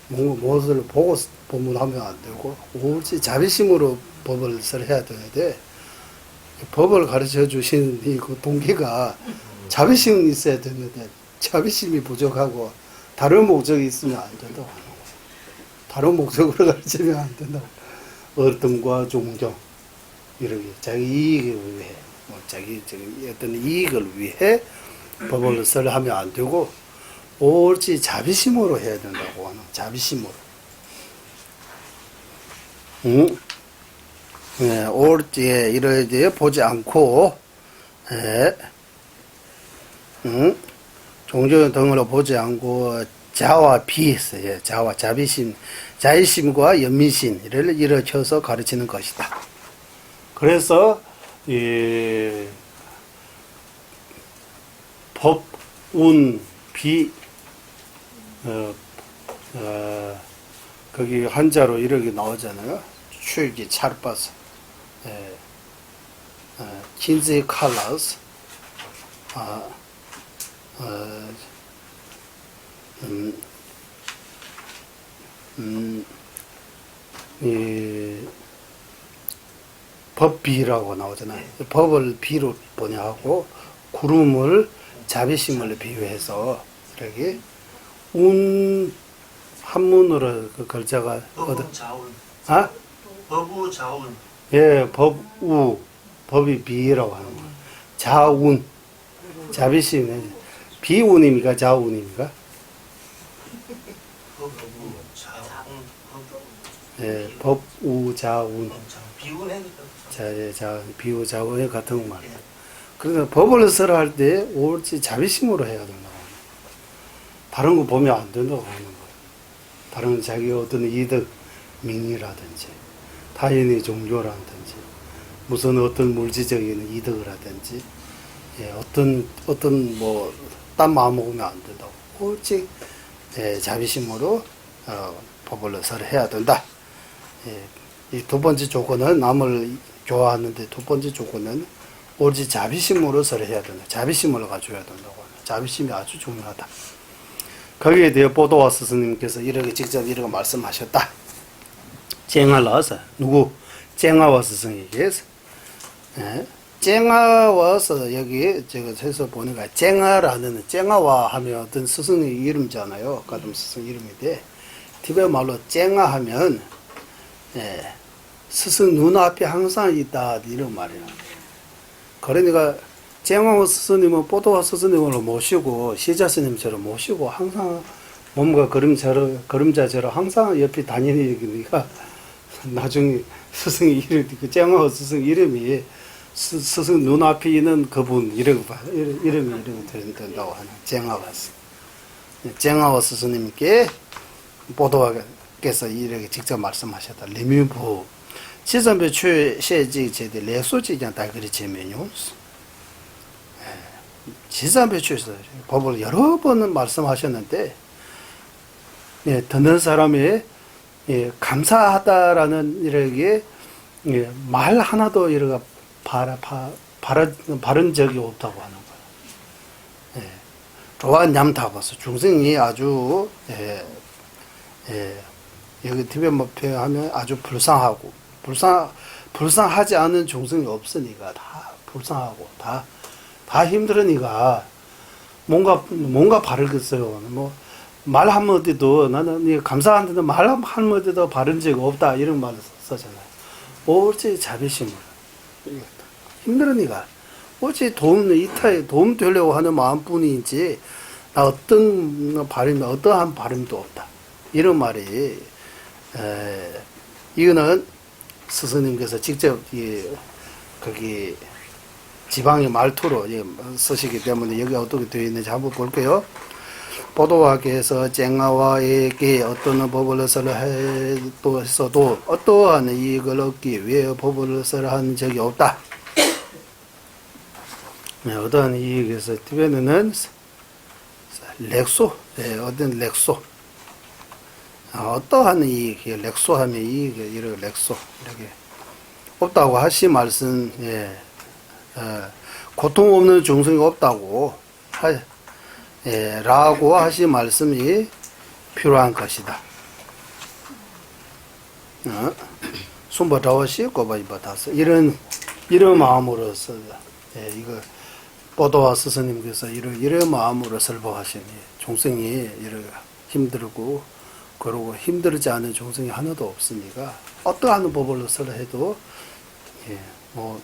무엇을 보고 법문하면 안 되고 오직 자비심으로 법을 해야 되는데 법을 가르쳐 주신 그 동기가 자비심이 있어야 되는데 자비심이 부족하고 다른 목적이 있으면 안 된다고 하는 거예요. 다른 목적으로 가르치면 안 된다고. 얼뜸과 종정 이렇게 자기 이익을 위해 자기 어떤 이익을 위해 법을 하면 안 되고 옳지 자비심으로 해야 된다고 하는 자비심으로. 옳지 이러지 보지 않고 종교 등으로 보지 않고 자와 비 자와 자비심 자의심과 연민심을 일으켜서 가르치는 것이다. 그래서 이 법, 운, 비 거기 한자로 이렇게 나오잖아요. 출기 찰바스 킨지 칼라스 법비라고 나오잖아요. 법을 비로 번역하고 구름을 자비심을 비유해서 이렇게 운 한문으로 그 글자가 법우자운. 아? 법우자운. 예, 법우 법이 비라고 하는 거예요. 자운 자비심 비운입니까 자운입니까? 법우자운. 예, 법우 자운 비운해니까. 비우 자운의 같은 말이에요. 그러니까 법을 쓰라 할 때 옳지 자비심으로 해야 된다고. 다른 거 보면 안 된다고 하는 거예요. 다른 자기 어떤 이득, 명예라든지, 타인의 종교라든지, 무슨 어떤 물질적인 이득을 하든지, 예, 어떤 뭐, 딴 마음 먹으면 안 된다고. 오직, 예, 자비심으로, 법을 설해야 된다. 예, 이 두 번째 조건은 남을 좋아하는데 두 번째 조건은 오직 자비심으로 설해야 된다. 자비심을 가져야 된다고 합니다. 자비심이 아주 중요하다. 거기에 대해 보도와 스승님께서 이렇게 직접 이렇게 말씀하셨다. 쟁하라서 누구? 쟁하와 스승에게서 예? 쟁하와서 여기 제가 해서 보니까 쟁하라는 쟁하와 하면 어떤 스승의 이름이잖아요. 가끔 스승 이름인데 티베트 말로 쟁하하면 예, 스승 눈앞에 항상 있다 이런 말이에요. 그러니까 쟁하와 스승님은 보도와 스승님을 모시고 시자 스님처럼 모시고 항상 몸과 그림자처럼 항상 옆에 다니니까 나중에 스승의 이름, 그 쟁하와 스승 이름이 스승 눈앞에 있는 그분 이름이 된다고 하는 쟁하와 스승님께 보도와께서 이렇게 직접 말씀하셨다. 리뮤부 지선배 최세지 제대 레소지장 달그리 제면요. 지산배추에서 법을 여러 번은 말씀하셨는데, 예, 듣는 사람이 예, 감사하다라는 이렇게 예, 말 하나도 이렇게 바른 적이 없다고 하는 거예요. 예, 조한 냠타버스 중생이 아주 여기 티베트 표현하면 아주 불쌍하고 불쌍하지 않은 중생이 없으니까 다 불쌍하고 다 힘들으니까 뭔가 바르겠어요. 뭐 말 한마디도 나는 감사한데도 말 한마디도 바른 적 없다 이런 말을 쓰잖아요. 오직 자비심을 힘들으니까 오직 도움 되려고 하는 마음뿐이지 나 어떠한 바람도 없다 이런 말이 이거는 스승님께서 직접 거기 지방의 말투로 쓰시기 때문에 여기 어떻게 되어 있는지 한번 볼게요. 보도와께서 쟁하와에게 어떤 법을 설했어도 어떠한 이익을 얻기 위해 법을 설한 적이 없다. 어떠한 이익에서 티베트는 렉소, 어떤 렉소, 어떠한 이익, 렉소하면 이익, 이렇게 렉소 이렇게 없다고 하시 말씀, 고통 없는 중생이 없다고 라고 하신 말씀이 필요한 것이다. 숨바다와시 고바이바다스 이런 마음으로서 이거 보도와 스승님께서 이런 마음으로 설법하시니 중생이 이렇게 힘들고 그러고 힘들지 않은 중생이 하나도 없으니까 어떠한 법을 설해도 뭐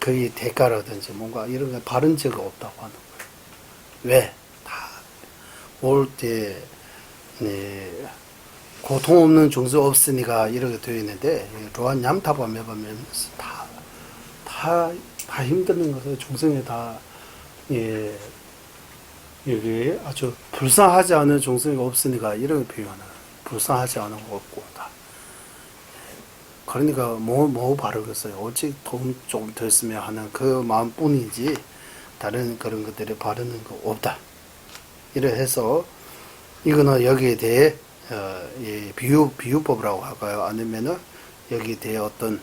거기에 대가라든지 뭔가 이런 게 바른 적이 없다고 하는 거예요. 왜? 다 올 때 고통 없는 중생 없으니까 이렇게 되어 있는데 로한 냠타바 매보면 다 힘드는 것을 중생이 다 여기 아주 불쌍하지 않은 중생이 없으니까 이렇게 표현하는 불쌍하지 않은 거 없고 다. 그러니까 뭐 바르겠어요. 오직 돈 좀 더 있으면 하는 그 마음뿐이지 다른 그런 것들이 바르는 거 없다. 이래 해서 이거는 여기에 대해 비유법이라고 할까요? 아니면은 여기에 대해 어떤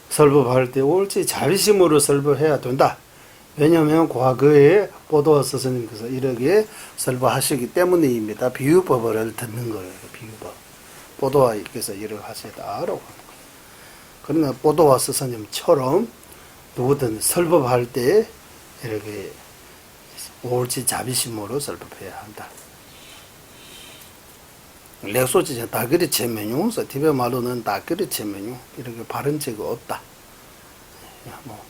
설법할 때 옳지 자비심으로 설법해야 된다. 왜냐하면 과거에 보도와 스승님께서 이렇게 설법하시기 때문입니다. 비유법을 듣는 거예요. 비유법. 보도와께서 이렇게 하시다라고 하는 거예요. 그러나 보도와 스승님처럼 누구든 설법할 때 이렇게 옳지 자비심으로 설법해야 한다. 렉소지는 다 그리 체면용서 티베트 말로는 다 그리 체면용 이렇게 바른 적이 없다. 뭐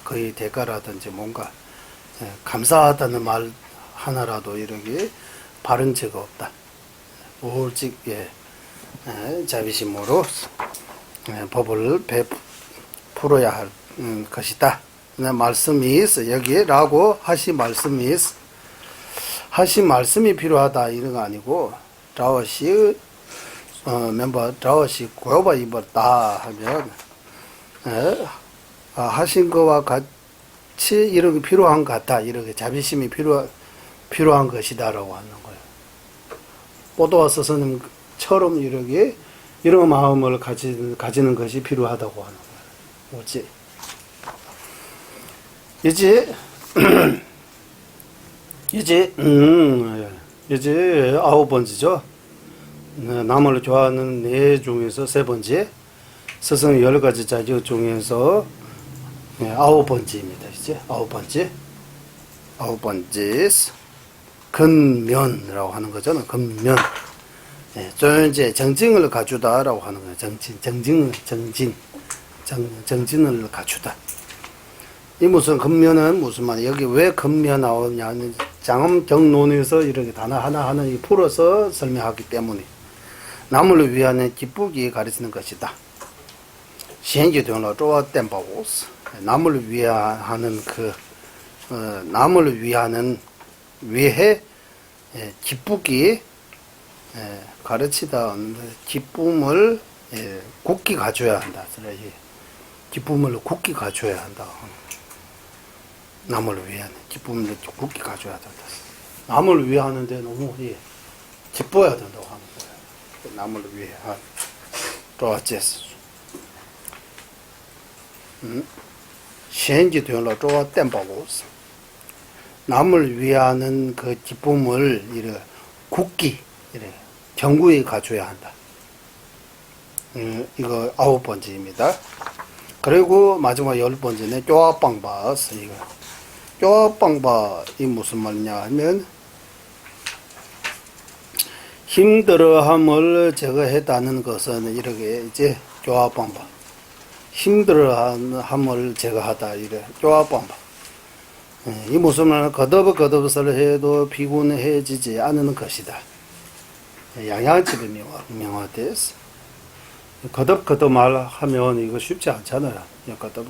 거의 대가라든지 뭔가 감사하다는 말 하나라도 이렇게 바른 적이 없다. 옳지 자비심으로 법을 베풀어야 할 것이다. 말씀이 있어 여기라고 하신 말씀이 있어. 하신 말씀이 필요하다 이런 거 아니고 자오시 멤버 자오시 고요바 입었다 하면 하신 거와 같이 이렇게 필요한 것 같다 이렇게 자비심이 필요한 것이다라고 하는 거예요. 보도와 스승님처럼 이렇게 이런 마음을 가지는 것이 필요하다고 하는 거예요. 뭐지? 이제 9번째죠. 남을 좋아하는 네 중에서 3번째, 스승의 10가지 자질 중에서 9번째입니다. 이제 9번째, 근면이라고 하는 거잖아. 근면. 존재 정증을 갖추다라고 하는 거예요. 정진을 갖추다. 이 무슨 근면은 무슨 말이야? 여기 왜 근면 나오냐는 장엄경론에서 이렇게 단어 하나하나 풀어서 설명하기 때문에 남을 위하는 기쁘기 가르치는 것이다. 시행지도로 쪼아 땜바고스 남을 위하는 남을 위해 기쁘기 가르치다 기쁨을 굳게 가져야 한다. 기쁨을 굳게 가져야 한다. 남을 위하는 기쁨을 굳게 가져야 된다. 남을 위하는데 너무 기뻐야 된다고 하는 거예요. 남을 위해 쪼아제스 시행지도로 쪼아 땜바고스 남을 위하는 그 기쁨을 이렇게 굳게 견고히 가져야 한다. 이거 9번째입니다. 그리고 마지막 10번째는 쪼아빵바스 이거. 쪼아빵바 이 무슨 말이냐 하면 힘들어함을 제거했다는 것은 이렇게 이제 쪼아빵바 힘들어함을 제거하다 이래 쪼아빵바 이 무슨 말은 거듭을 해도 피곤해지지 않는 것이다. 양양집의 명화됐어. 거듭 말하면 이거 쉽지 않잖아요. 거듭.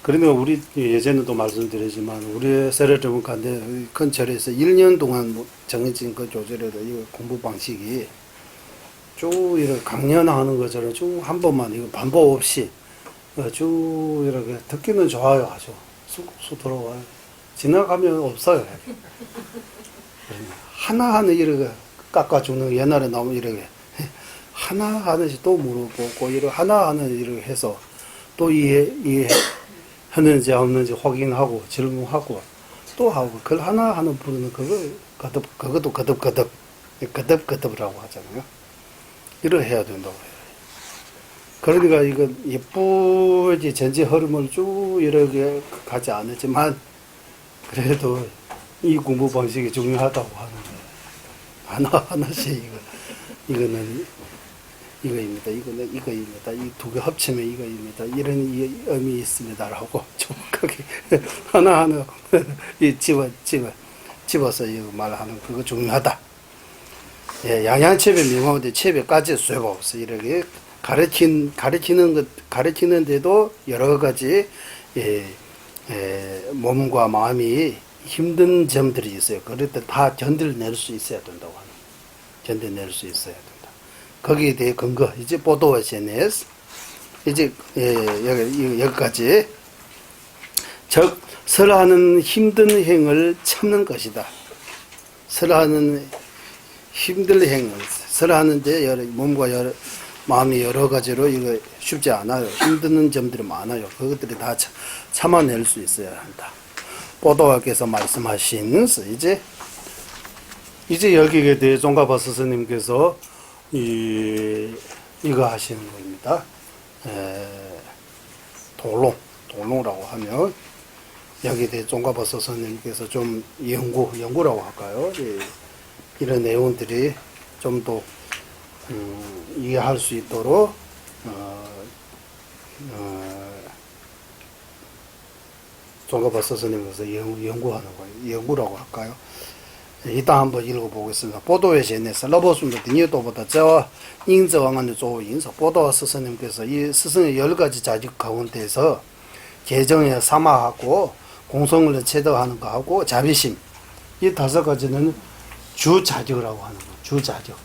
그러면 우리 예전에도 말씀드리지만 우리 세례적인 간데 근처에서 1년 동안 정해진 그 조절에도 이 공부 방식이 쭉 이렇게 강연하는 것처럼 쭉 한 번만 이거 반복 없이 쭉 이렇게 듣기는 좋아요. 아주 쑥 들어와요. 지나가면 없어요. 하나하나 이렇게 깎아주는 옛날에 나오면 이렇게 하나하나씩 또 물어보고 이렇게 하나하나 이렇게 해서 또 이해했는지 없는지 확인하고 질문하고 또 하고 그걸 하나하나 부르는 그것도 거듭이라고 하잖아요. 이렇게 해야 된다고 해요. 그러니까 이거 예쁘지 전체 흐름을 쭉 이렇게 가지 않았지만 그래도 이 공부 방식이 중요하다고 하는 거예요. 하나씩 이거는 이거입니다. 이거는 이거입니다. 이 두 개 합치면 이거입니다. 이런 의미 있습니다라고 정확하게 하나하나 집어서 이거 말하는 그거 중요하다. 예, 양양체배 명화인데 체배까지 쇠가 없어. 이렇게 가르치는데도 여러 가지 몸과 마음이 힘든 점들이 있어요. 그럴 때 다 견뎌낼 수 있어야 된다고 하는. 견뎌낼 수 있어야 된다. 거기에 대해 근거 이제 보도와 SNS 이제 여기까지 즉 설하는 힘든 행을 참는 것이다. 설하는 힘든 행을 설하는데 몸과 마음이 여러 가지로 이거 쉽지 않아요. 힘든 점들이 많아요. 그것들이 다 참아낼 수 있어야 한다. 보도와께서 말씀하신 이제 여기에 대해 종가바 스승님께서 이거 하시는 겁니다. 도롱라고 하면 여기에 대해 종가바 스승님께서 좀 연구라고 할까요? 이런 내용들이 좀 더 이해할 수 있도록 종가바 스승님께서 연구하는 거예요. 연구라고 할까요? 이따 한번 읽어보겠습니다. 보도에 전해서 러버순도 등유도보다 저와 인저왕한의 조인서 보도와 스승님께서 이 스승의 10가지 자질 가운데서 개정에 삼아하고 공성을 제도하는 거하고 자비심 이 5가지는 주자적이라고 하는 거. 주자적.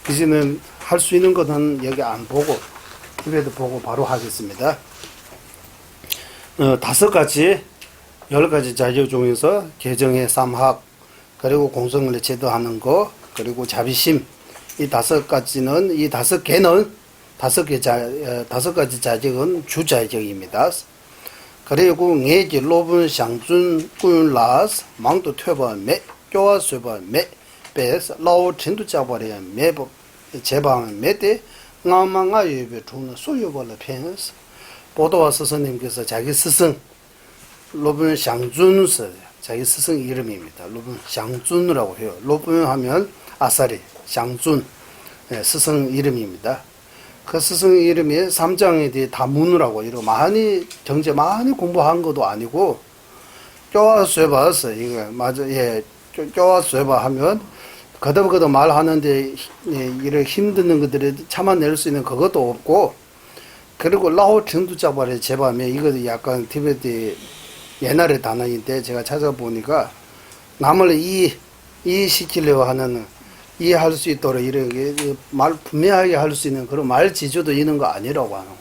이제는 할 수 있는 것은 여기 안 보고 TV에도 보고 바로 하겠습니다. 5가지 10가지 자격 중에서 개정의 삼학, 그리고 공성을 제도하는 거, 그리고 자비심, 이 5가지는, 이 5개는, 5가지 자격은 주자격입니다. 그리고 내지 로분 상준 꾸윤라스 망도 퇴바 매 교화 쇠바 매 베스 라오 천도 잡아려 매법 제방 매대 나망아 예배 중의 소유벌의 편에서 보도와 스승님께서 자기 스승 로분 상준스 자기 스승 이름입니다. 로분 상준이라고 해요. 로분 하면 아사리 상준 스승 이름입니다. 그 스승 이름이 삼장에 대해 다문이라고 이러 많이 정제 많이 공부한 것도 아니고 쪼아쇠봐서 이거 맞아 쪼아쇠봐 하면 거듭거듭 말하는데 이런 힘드는 것들을 참아낼 수 있는 그것도 없고 그리고 라오 정두자발의 제밤에 이것도 약간 티베트 옛날의 단어인데 제가 찾아보니까 남을 이해시키려고 하는 이해할 수 있도록 이렇게 말 분명하게 할 수 있는 그런 말 지주도 있는 거 아니라고 하는 거.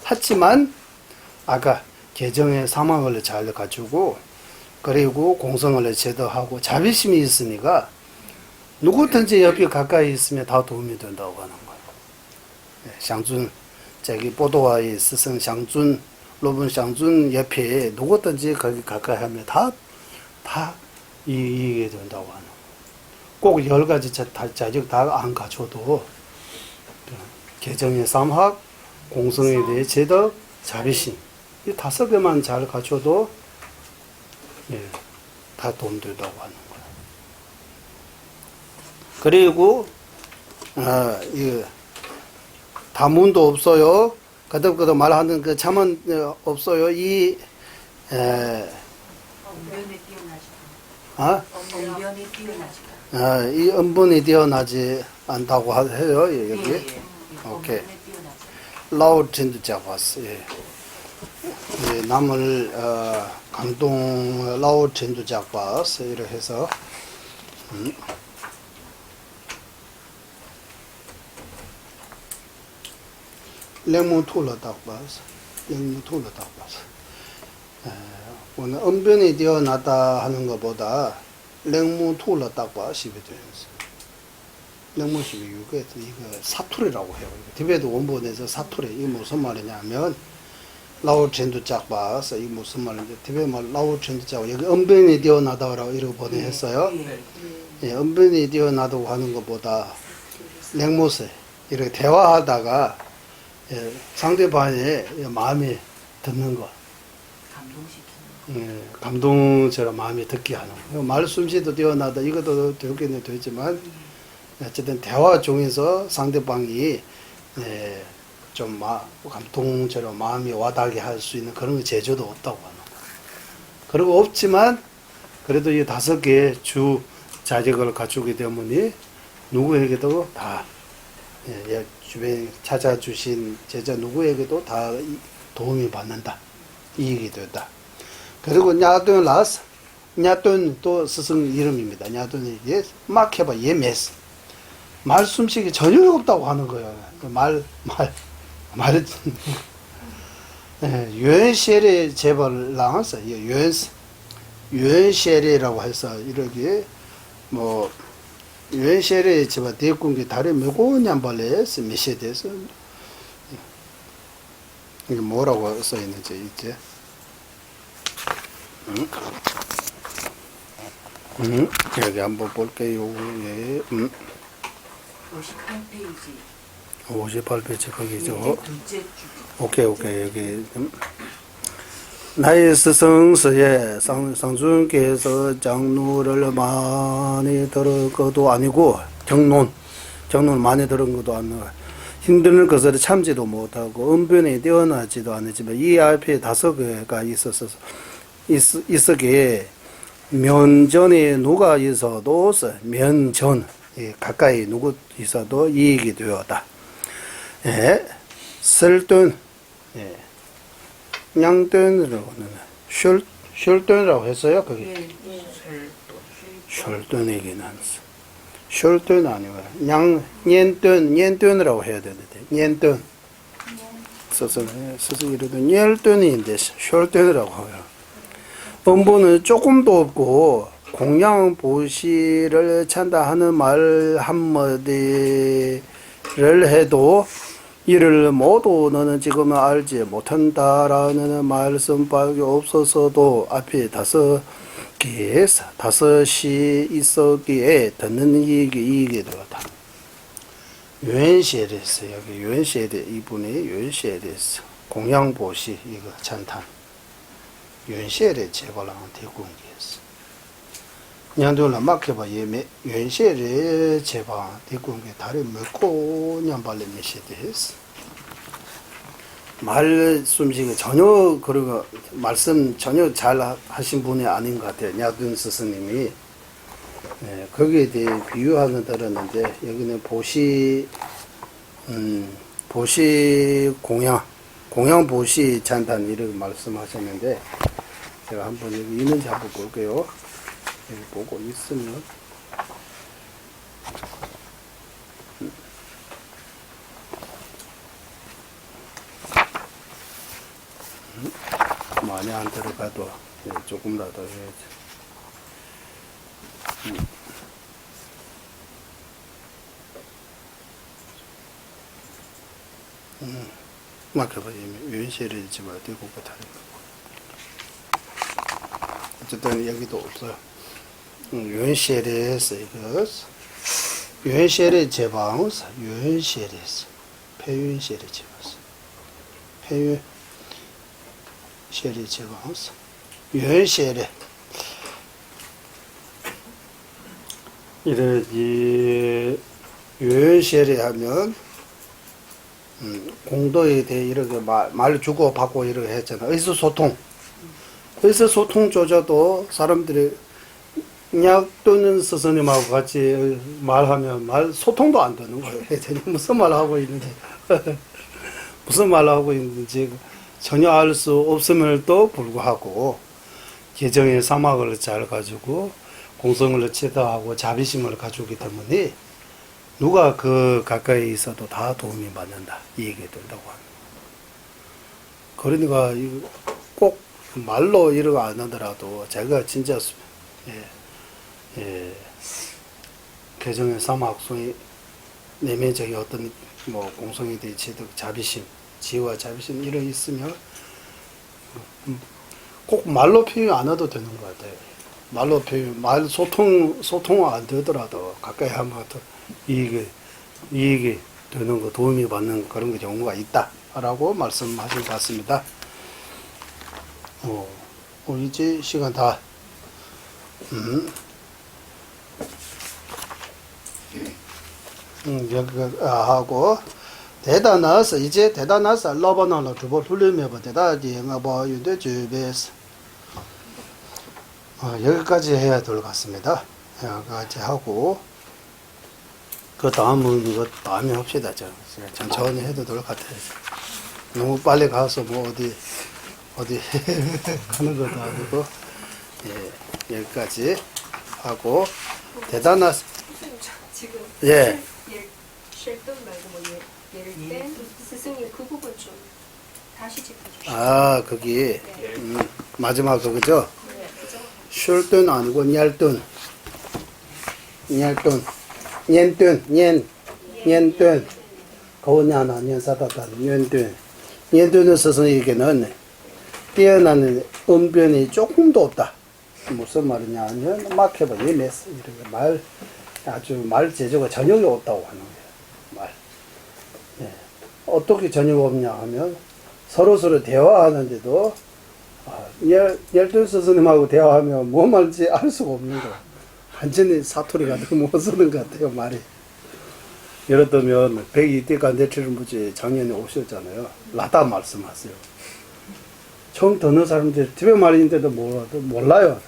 하지만 아까 개정의 상황을 잘 갖추고 그리고 공성을 제도하고 자비심이 있으니까 누구든지 여기 가까이 있으면 다 도움이 된다고 하는 거예요. 샹준 저기 보도와의 스승 샹준 로분 샹준 옆에 누구든지 거기 가까이 하면 다 이익이 된다고 하는 거예요. 꼭 10가지 자격 다 안 갖춰도 개정의 삼학, 공성에 대해 제덕, 자비심 이 5개만 잘 갖춰도 다 도움된다고 하는 거예요. 그리고 이 다문도 없어요. 거듭거듭 말하는 그 참은 없어요. 이 언변에 뛰어나지. 아? 언변에 뛰어나지. 이 음분이 뛰어나지 않다고 해요, 여기. 오케이. 라오 진도 잡았어. 예. 남을 감동 라오 진도 잡았어. 이렇게 해서 랭무 토로 딱 봤어. 랭무 토로 딱 봤어. 오늘 음변이 뛰어나다 하는 것보다 랭무 토로 딱 봐. 10이 되면서. 랭무 12, 이거 사투리라고 해요. 티베트 원본에서 사투리. 이게 무슨 말이냐면, 라오 첸도 짝 봐서 이게 무슨 말인지, 티베트 말 라오 첸도 짝, 여기 음변이 뛰어나다라고 이렇게 번역했어요. 예, 음변이 뛰어나다고 하는 것보다 랭무세. 이렇게 대화하다가 상대방의 마음이 듣는 거. 감동처럼 마음이 듣게 하는 거. 말솜씨도 뛰어나다. 이것도 되겠네 되지만 어쨌든 대화 중에서 상대방이 좀 감동처럼 마음이 와닿게 할 수 있는 그런 제조도 없다고 하는 거. 그리고 없지만 그래도 이 5개의 주 자격을 갖추기 때문에 누구에게도 다 주변에 찾아주신 제자 누구에게도 다 도움이 받는다. 이익이 된다. 그리고 냐돈 라스, 냐돈 또 스승 이름입니다. 냐돈이 막 해봐, 메스. 말솜씨가 전혀 없다고 하는 거예요. 유엔셰레 제발 나왔어. 유엔셰레라고 해서 이렇게 유엔셰레 제발 대공기 다리 몇고냐 벌레스 미셰데서 이게 뭐라고 써 있는지 이제. 여기 한번 볼게요. 예. 58페이지. 58페이지 거기죠. 둘째 주. 오케이 여기. 나의 스승스에 상준께서 장로를 많이 들은 것도 아니고 정론을 많이 들은 것도 아니고 힘드는 것을 참지도 못하고 은변에 뛰어나지도 않았지만 이 앞에 5개가 있었기에 면전에 누가 있어도 면전 가까이 누구 있어도 이익이 되었다. 설돈 양돈이라고는 셜돈이라고 했어요. 거기 셜돈에게는 셜돈 아니고 년돈이라고 해야 되는데 년돈 스스 이래도 년돈인데 셜돈이라고 해요. 음보는 조금도 없고 공양보시를 찬다 하는 말 한마디를 해도 이를 모두 너는 지금 알지 못한다라는 말씀밖에 없어서도 앞에 다섯이 있었기에 듣는 이익이 되었다. 유엔시에레스 여기 유엔시에레 이분이 유엔시에레스 공양보시 이거 찬탄 유엔시에레 제발랑 대공기했어. 냥도는 막혀봐 예매 유엔시에레 제발 대공기 다리 먹고 냥발레 메시데스 말씀식이 전혀 그런 말씀 전혀 잘 하신 분이 아닌 것 같아요. 냐둔 스승님이. 네, 거기에 대해 비유하는 들었는데 여기는 보시 공양 보시 찬탄 이렇게 말씀하셨는데 제가 한번 여기 있는지 한번 볼게요. 여기 보고 있으면 많이 안 들어가도 조금라도 해야지. 막혀봐 유인시를 지금 어디고 다른 어쨌든 여기도 없어요. 유인시에서 이거 유인시에 제방사 유인시에서 폐유인시에 제방사 폐유 시에 제방사 유인시에 이러지 유연시에 하면 공도에 대해 이렇게 말 주고 받고 이렇게 했잖아. 의사소통조차도 사람들이 냐도는 스승님하고 같이 말하면 소통도 안 되는 거예요. 무슨 말 하고 있는지 무슨 말 하고 있는지 전혀 알 수 없음에도 불구하고 개정의 사막을 잘 가지고 공성을 치다하고 자비심을 가지기 때문에 누가 그 가까이 있어도 다 도움이 받는다 이 얘기 된다고 합니다. 그러니까 꼭 말로 이러고 안 하더라도 제가 진짜 개정의 사막송이 내면적인 어떤 뭐 공성에 대해 자비심, 지혜와 자비심 이런 있으면 꼭 말로 표현 안 해도 되는 것 같아요. 말로 표현, 소통 안 되더라도 가까이 하면 더 이익이 되는 거, 도움이 받는 그런 경우가 있다라고 말씀하신 것 같습니다. 이제 시간 다. 여기 하고 대단해서 이제 대단해서 러버나로 두번 훈련해봐 대단하지 뭐 윤대 주변에서 여기까지 해야 될 것 같습니다. 여기까지 하고 그 다음은 이거 다음에 합시다. 천천히 해도 될 것 같아요. 너무 빨리 가서 뭐 어디 가는 것도 아니고 여기까지 하고 대단한 지금 예. 쉘돈 말고 뭐 예를 때 스승님 그 부분 좀 다시 짚어주시죠. 거기 마지막 그거죠? 쉘돈 아니고 녜돈 녜돈 거냐나 녜사다단 녜돈의 스승에게는 뛰어나는 언변이 조금도 없다. 무슨 말이냐 하면 막혀봐 예매스 이렇게 아주 말 제조가 전혀 없다고 하는 거예요. 어떻게 전혀 없냐 하면 서로 대화하는데도 열두 스승님하고 대화하면 뭐 말인지 알 수가 없는 거. 완전히 사투리가 너무 못 쓰는 것 같아요 말이. 예를 들면 102대가 내칠무지 작년에 오셨잖아요. 라다 말씀하세요. 처음 듣는 사람들 집에 말인데도 몰라요.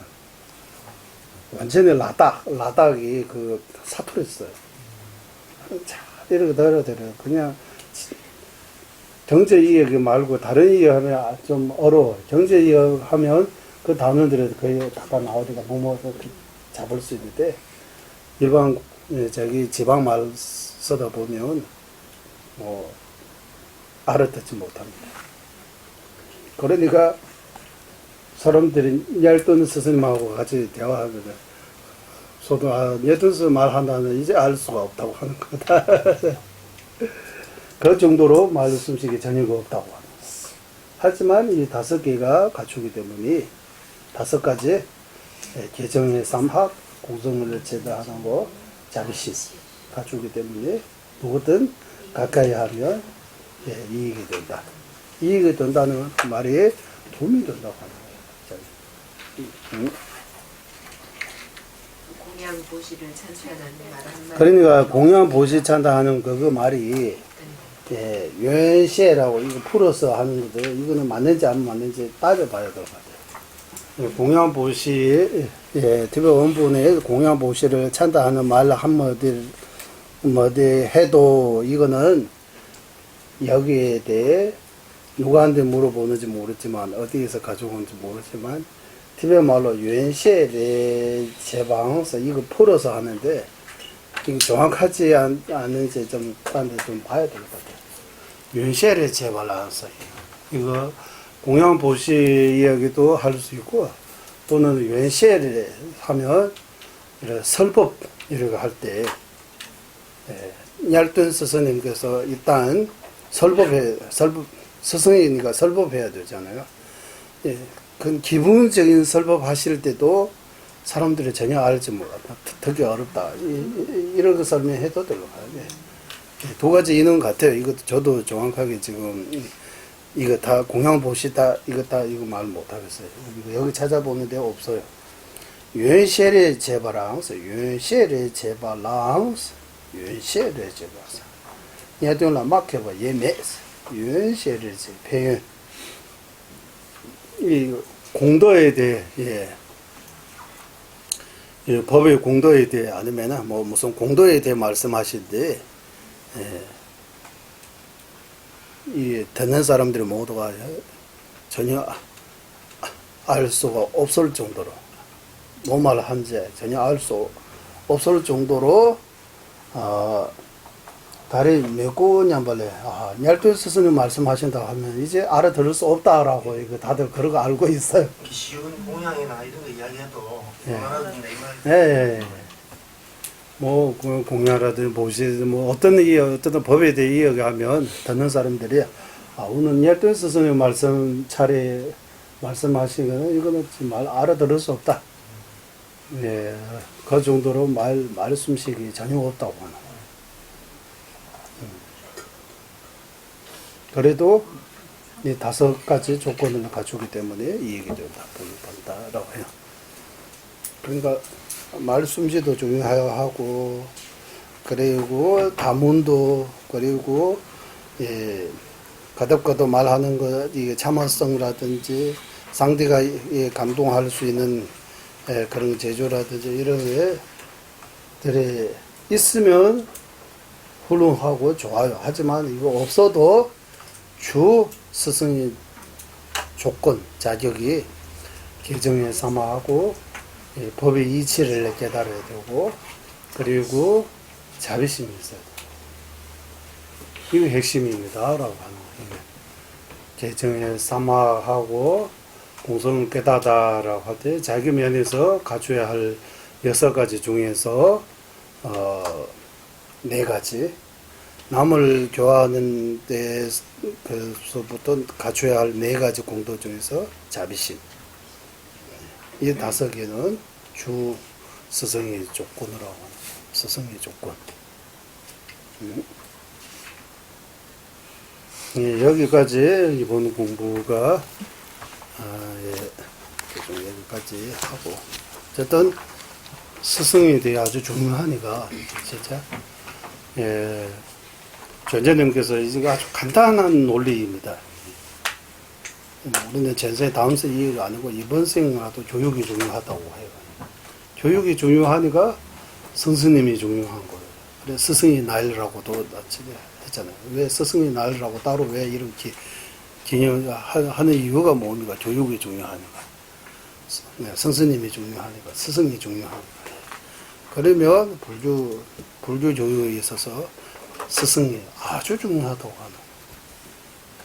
완전히 라닥이 그 사투리 써요. 자, 이렇게 들어 그냥 경제 이야기 말고 다른 이야기 하면 좀 어려워. 경제 이야기 하면 그 단어들이 거의 다 나오니까 뭐 잡을 수 있는데 일반 저기 지방 말 쓰다 보면 뭐 알아듣지 못합니다. 그러니까 사람들이 얄돈 스승님하고 같이 대화하거든. 저도 얄돈 말한다는 이제 알 수가 없다고 하는 거다. 그 정도로 말씀식이 전혀 없다고 하는 거예요. 하지만 이 5개가 갖추기 때문에 5가지 개정의 삼학, 공성을 제다하고 자비심 갖추기 때문에 누구든 가까이 하면 이익이 된다. 이익이 된다는 말이 도움이 된다고 하는 거예요. 공양 보시를 찬찬하는 말 한마디. 그러니까 공양 보시 찬다하는 그 말이 유엔시에라고 이거 풀어서 하는 거죠. 이거는 맞는지 안 맞는지 따져봐야 될 것 같아요. 공양 보시, 티베 원본에 공양 보시를 찬다하는 말 한마디 해도 이거는 여기에 대해 누구한테 물어보는지 모르지만 어디에서 가져온지 모르지만 티베 말로 유엔시에 제방에서 이거 풀어서 하는데 이거 정확하지 않은지 좀 봐야 될 것 같아요. 윤셰를 제발라서 이거 공양 보시 이야기도 할 수 있고 또는 윤셰를 하면 이런 설법 이런 거 할 때 얄돈 스승님께서 일단 설법 스승이니까 설법해야 되잖아요. 그 기본적인 설법 하실 때도 사람들이 전혀 알지 몰라. 되게 어렵다. 이런 거 설명해도 될 것 같아요. 2가지 있는 것 같아요. 이것도 저도 정확하게 지금 이거 다 공양 보시다 이거 말 못하겠어요. 여기 찾아보는데 없어요. 유엔셰레 제바랑스, 유엔셰레 제바랑스, 유엔셰레 제바랑스. 얘들아 막혀봐 예매스. 유엔셰레 제 표현. 이 공도에 대해 이 법의 공도에 대해 아니면 뭐 무슨 공도에 대해 말씀하시는데. 이 듣는 사람들이 모두가 전혀 알 수가 없을 정도로 뭔 말을 한지 전혀 알 수 없을 정도로 다리 메고 냠발래 얄돈 스승님 말씀하신다 하면 이제 알아들을 수 없다라고 이거 다들 그러고 알고 있어요. 쉬운 공양이나 이런 거 이야기해도 원하는데 이 말. 뭐 공양이라든지 보시 뭐 어떤 법에 대해 이야기하면 듣는 사람들이 오늘 얄돈 스승님 말씀 차례 말씀하시는 이거는 정말 알아들을 수 없다. 그 정도로 말씀식이 전혀 없다고 하는 거예요. 그래도 이 5가지 조건을 갖추기 때문에 이익이 된다라고 해요. 그러니까 말씀지도 중요하고 그리고 다문도 그리고 가덕가덕 말하는 거 이게 참을성이라든지 상대가 감동할 수 있는 그런 제조라든지 이런 것들이 있으면 훌륭하고 좋아요. 하지만 이거 없어도 주 스승의 조건 자격이 개정에 삼아하고 법의 이치를 깨달아야 되고 그리고 자비심이 있어야 돼요. 이게 핵심입니다 라고 하는 거예요. 개정에 삼아하고 공성을 깨닫아라고 할 때 자기 면에서 갖춰야 할 6가지 중에서 4가지 남을 교화하는 데서부터 갖춰야 할 4가지 공도 중에서 자비심 이 5개는 주 스승의 조건이라고 하는 거예요. 스승의 조건. 여기까지 이번 공부가 여기까지 하고 어쨌든 스승에 대해 아주 중요하니까 진짜 전자님께서 이제 아주 간단한 논리입니다. 우리는 전생 다음 생 이해가 아니고 이번 생이라도 교육이 중요하다고 해요. 교육이 중요하니까 선생님이 중요한 거예요. 그래 스승이 날이라고도 했잖아요. 왜 스승이 날이라고 따로 왜 이렇게 기념하는 이유가 뭡니까? 교육이 중요하니까. 성스님이 중요하니까 스승이 중요합니다. 그러면 불교 조용에 있어서 스승이 아주 중요하다고 하는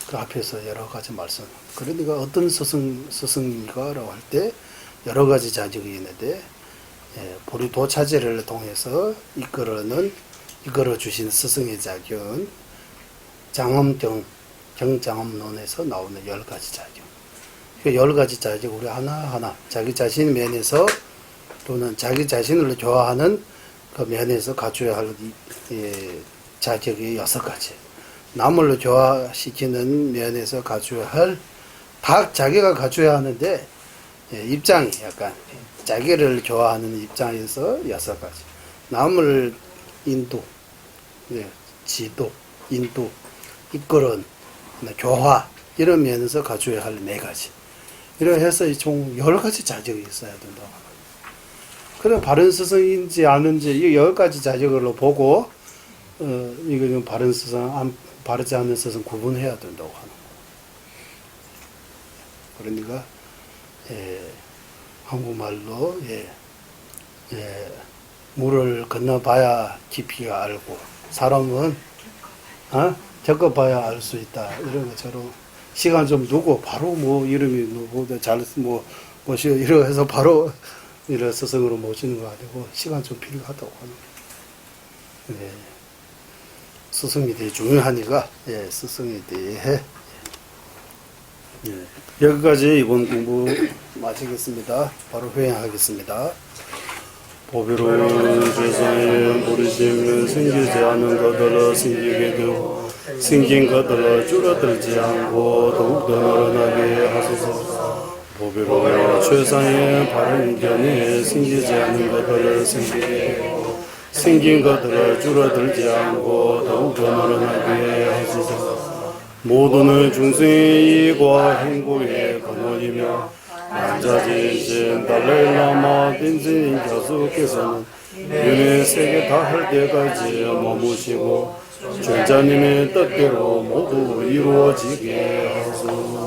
그 앞에서 여러 가지 말씀. 그러니까 어떤 스승입니까라고 할 때 여러 가지 자격이 있는데 보리도 차제를 통해서 이끌어 주신 스승의 자격은 장엄경 경장엄론에서 나오는 10가지 자격. 그 10가지 자격 우리 하나하나 자기 자신 면에서 또는 자기 자신을 좋아하는 그 면에서 갖춰야 할 자격이 6가지. 남을 좋아시키는 면에서 갖춰야 할 다 자기가 갖춰야 하는데 입장이 약간 자기를 좋아하는 입장에서 6가지. 남을 인도, 지도, 인도, 이끌은 교화 이런 면에서 갖춰야 할 4가지. 이렇게 해서 총 10가지 자격이 있어야 된다고 합니다. 그럼 바른 스승인지 아닌지 이 10가지 자격으로 보고 이거는 바른 스승, 바르지 않는 스승 구분해야 된다고 하는 거예요. 그러니까 한국말로 물을 건너봐야 깊이가 알고 사람은 겪어봐야 알 수 있다. 이런 것처럼 시간 좀 두고 바로 뭐 이름이 누구보다 모시고 이러 해서 바로 이런 스승으로 모시는 거 아니고 시간 좀 필요하다고 하는 거예요. 스승에 대해 중요하니까 스승에 대해 여기까지 이번 공부 마치겠습니다. 바로 회행하겠습니다. 보배로운 세상에 버리시면 생기지 않은 것들을 생기게 되고 생긴 것들을 줄어들지 않고 더욱더 늘어나게 하소서. 보배로운 세상에 바른 견에 생기지 않은 것들을 생기게 되고 생긴 것들을 줄어들지 않고 더욱더 늘어나게 하소서. 모두는 중생의 이익과 행복의 근원이며 만자지신 달라일라마 빈진 교수께서는 윤회 세계 다 할 때까지 머무시고 존자님의 뜻대로 모두 이루어지게 하소서.